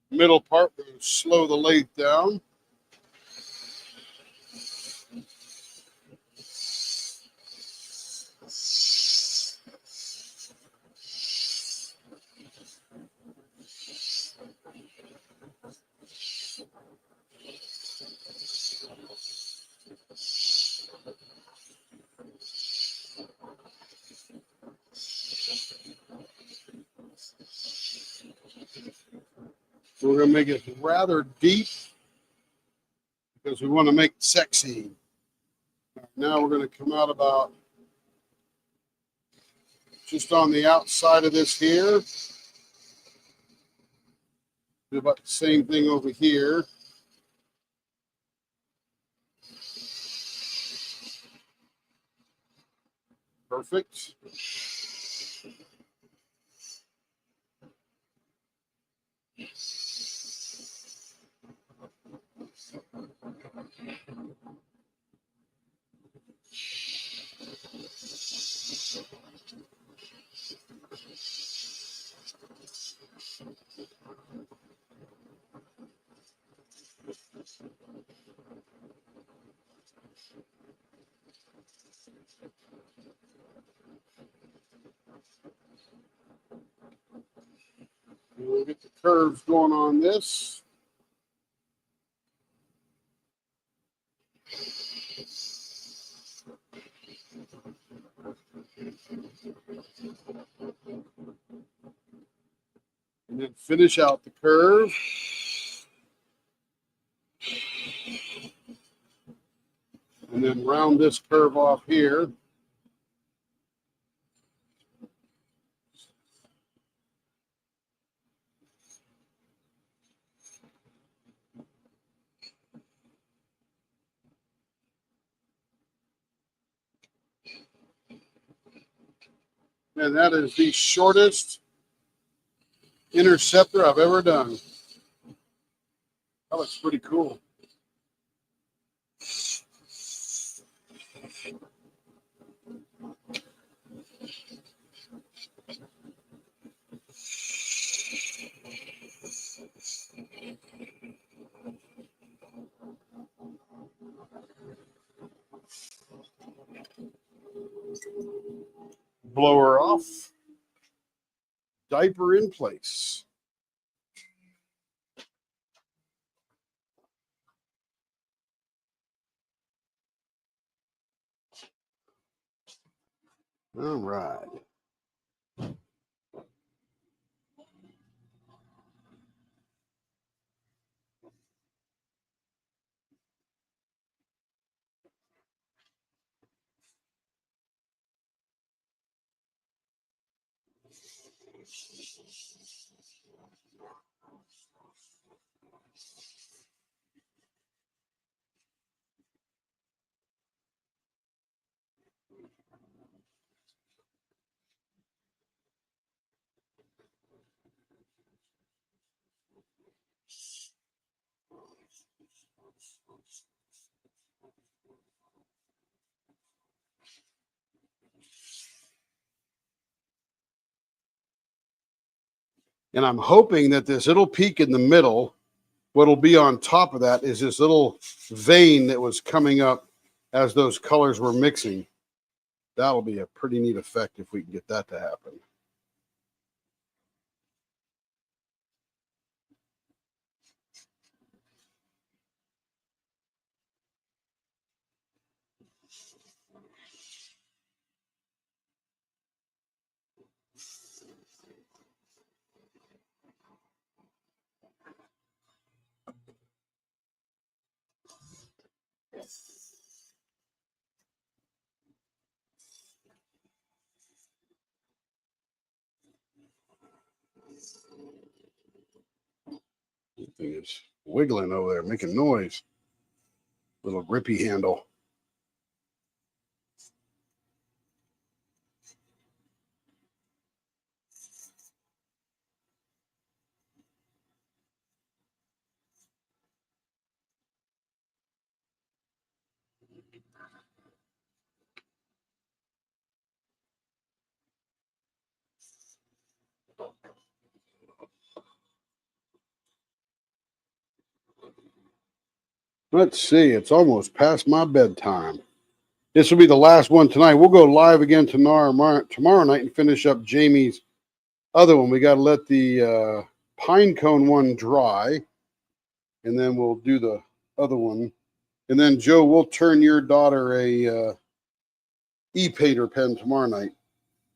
middle part. We're going to slow the lathe down. So we're going to make it rather deep because we want to make it sexy. Now we're going to come out about just on the outside of this here. Do about the same thing over here. Perfect. We'll get the curves going on this. And then finish out the curve. And then round this curve off here. And that is the shortest interceptor I've ever done. That looks pretty cool. Blower off. Diaper in place. All right. And I'm hoping that this little peak in the middle, what'll be on top of that is this little vein that was coming up as those colors were mixing. That'll be a pretty neat effect if we can get that to happen. That thing is wiggling over there, making noise. Little grippy handle. Let's see. It's almost past my bedtime. This will be the last one tonight. We'll go live again tomorrow night and finish up Jamie's other one. We got to let the pine cone one dry, and then we'll do the other one. And then, Joe, we'll turn your daughter a e-painter pen tomorrow night.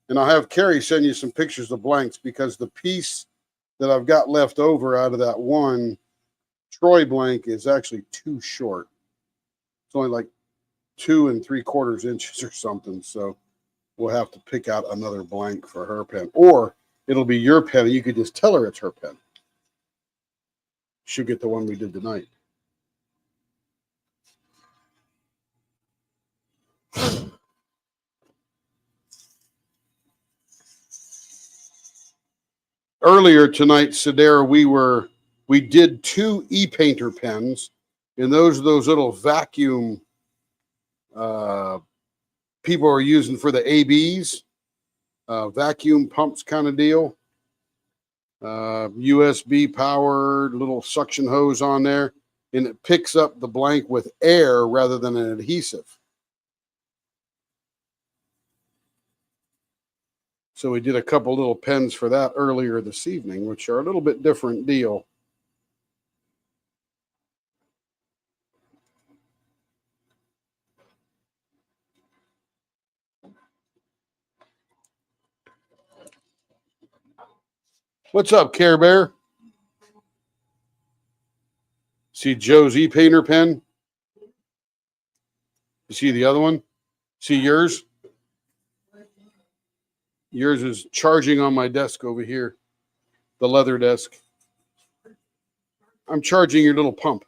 And I'll have Carrie send you some pictures of blanks, because the piece that I've got left over out of that one Troy blank is actually too short. It's only like 2 3/4 inches or something. So we'll have to pick out another blank for her pen, or it'll be your pen and you could just tell her it's her pen. She'll get the one we did tonight. Earlier tonight, Sedera, we did 2 e-painter pens, and those are those little vacuum people are using for the ABs, vacuum pumps kind of deal. USB powered, little suction hose on there, and it picks up the blank with air rather than an adhesive. So we did a couple little pens for that earlier this evening, which are a little bit different deal. What's up, Care Bear? See Joe's e-painter pen? You see the other one? See yours? Yours is charging on my desk over here, the leather desk. I'm charging your little pump.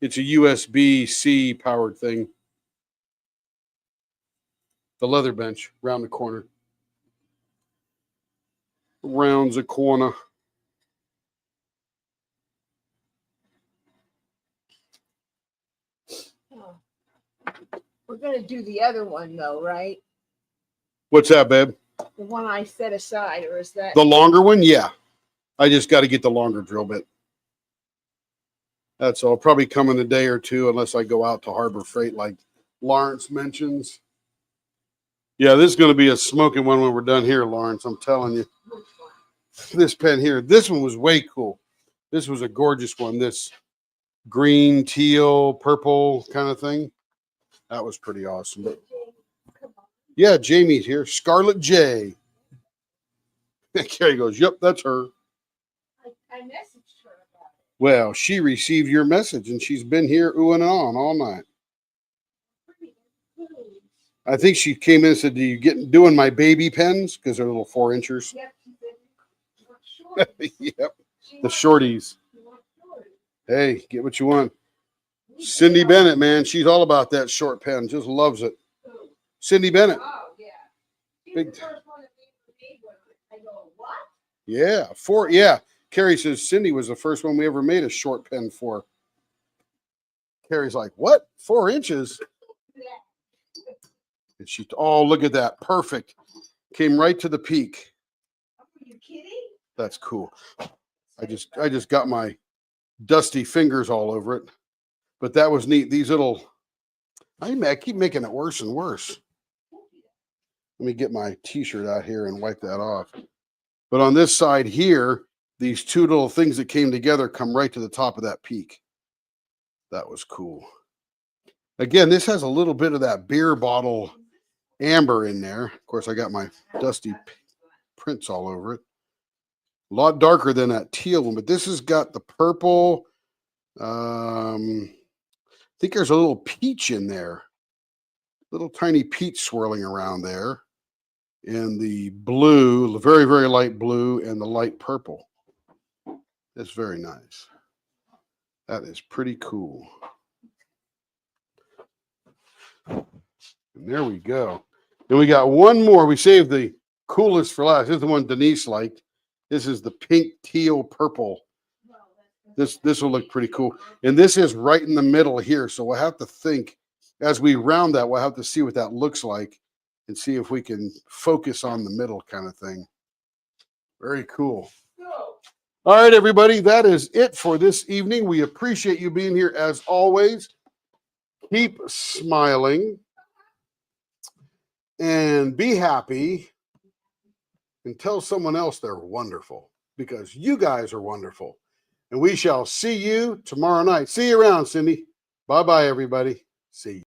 It's a USB-C powered thing. The leather bench around the corner. Rounds a corner. Oh. We're going to do the other one, though, right? What's that, babe? The one I set aside, or is that the longer one? Yeah. I just got to get the longer drill bit. That's all. Probably come in a day or two, unless I go out to Harbor Freight like Lawrence mentions. Yeah, this is going to be a smoking one when we're done here, Lawrence. I'm telling you. This pen here. This one was way cool. This was a gorgeous one. This green, teal, purple kind of thing. That was pretty awesome. But yeah, Jamie's here. Scarlet J. Carrie goes, yep, that's her. I messaged her about it. Well, she received your message, and she's been here oohing and on all night. I think she came in and said, do you get doing my baby pens? Because they're little 4-inchers. Yep, Yep, the shorties. Hey, get what you want. Cindy Bennett, man, she's all about that short pen. Just loves it. Cindy Bennett. Oh, yeah. Big. I go, what? Yeah, 4. Yeah, Carrie says Cindy was the first one we ever made a short pen for. Carrie's like, what? 4 inches? And she, oh, look at that. Perfect. Came right to the peak. Are you kidding? That's cool. I just got my dusty fingers all over it. But that was neat. These little, I keep making it worse and worse. Let me get my t-shirt out here and wipe that off. But on this side here, these 2 little things that came together come right to the top of that peak. That was cool. Again, this has a little bit of that beer bottle amber in there. Of course, I got my dusty prints all over it. A lot darker than that teal one, but this has got the purple. I think there's a little peach in there. Little tiny peach swirling around there. and the blue, the very, very light blue, and the light purple. That's very nice. That is pretty cool. And there we go. And we got one more. We saved the coolest for last. This is the one Denise liked. This is the pink, teal, purple. This will look pretty cool. And this is right in the middle here. So we'll have to think as we round that, we'll have to see what that looks like and see if we can focus on the middle kind of thing. Very cool. All right, everybody, that is it for this evening. We appreciate you being here as always. Keep smiling and be happy and tell someone else they're wonderful because you guys are wonderful. And we shall see you tomorrow night. See you around, Cindy. Bye-bye, everybody. See you.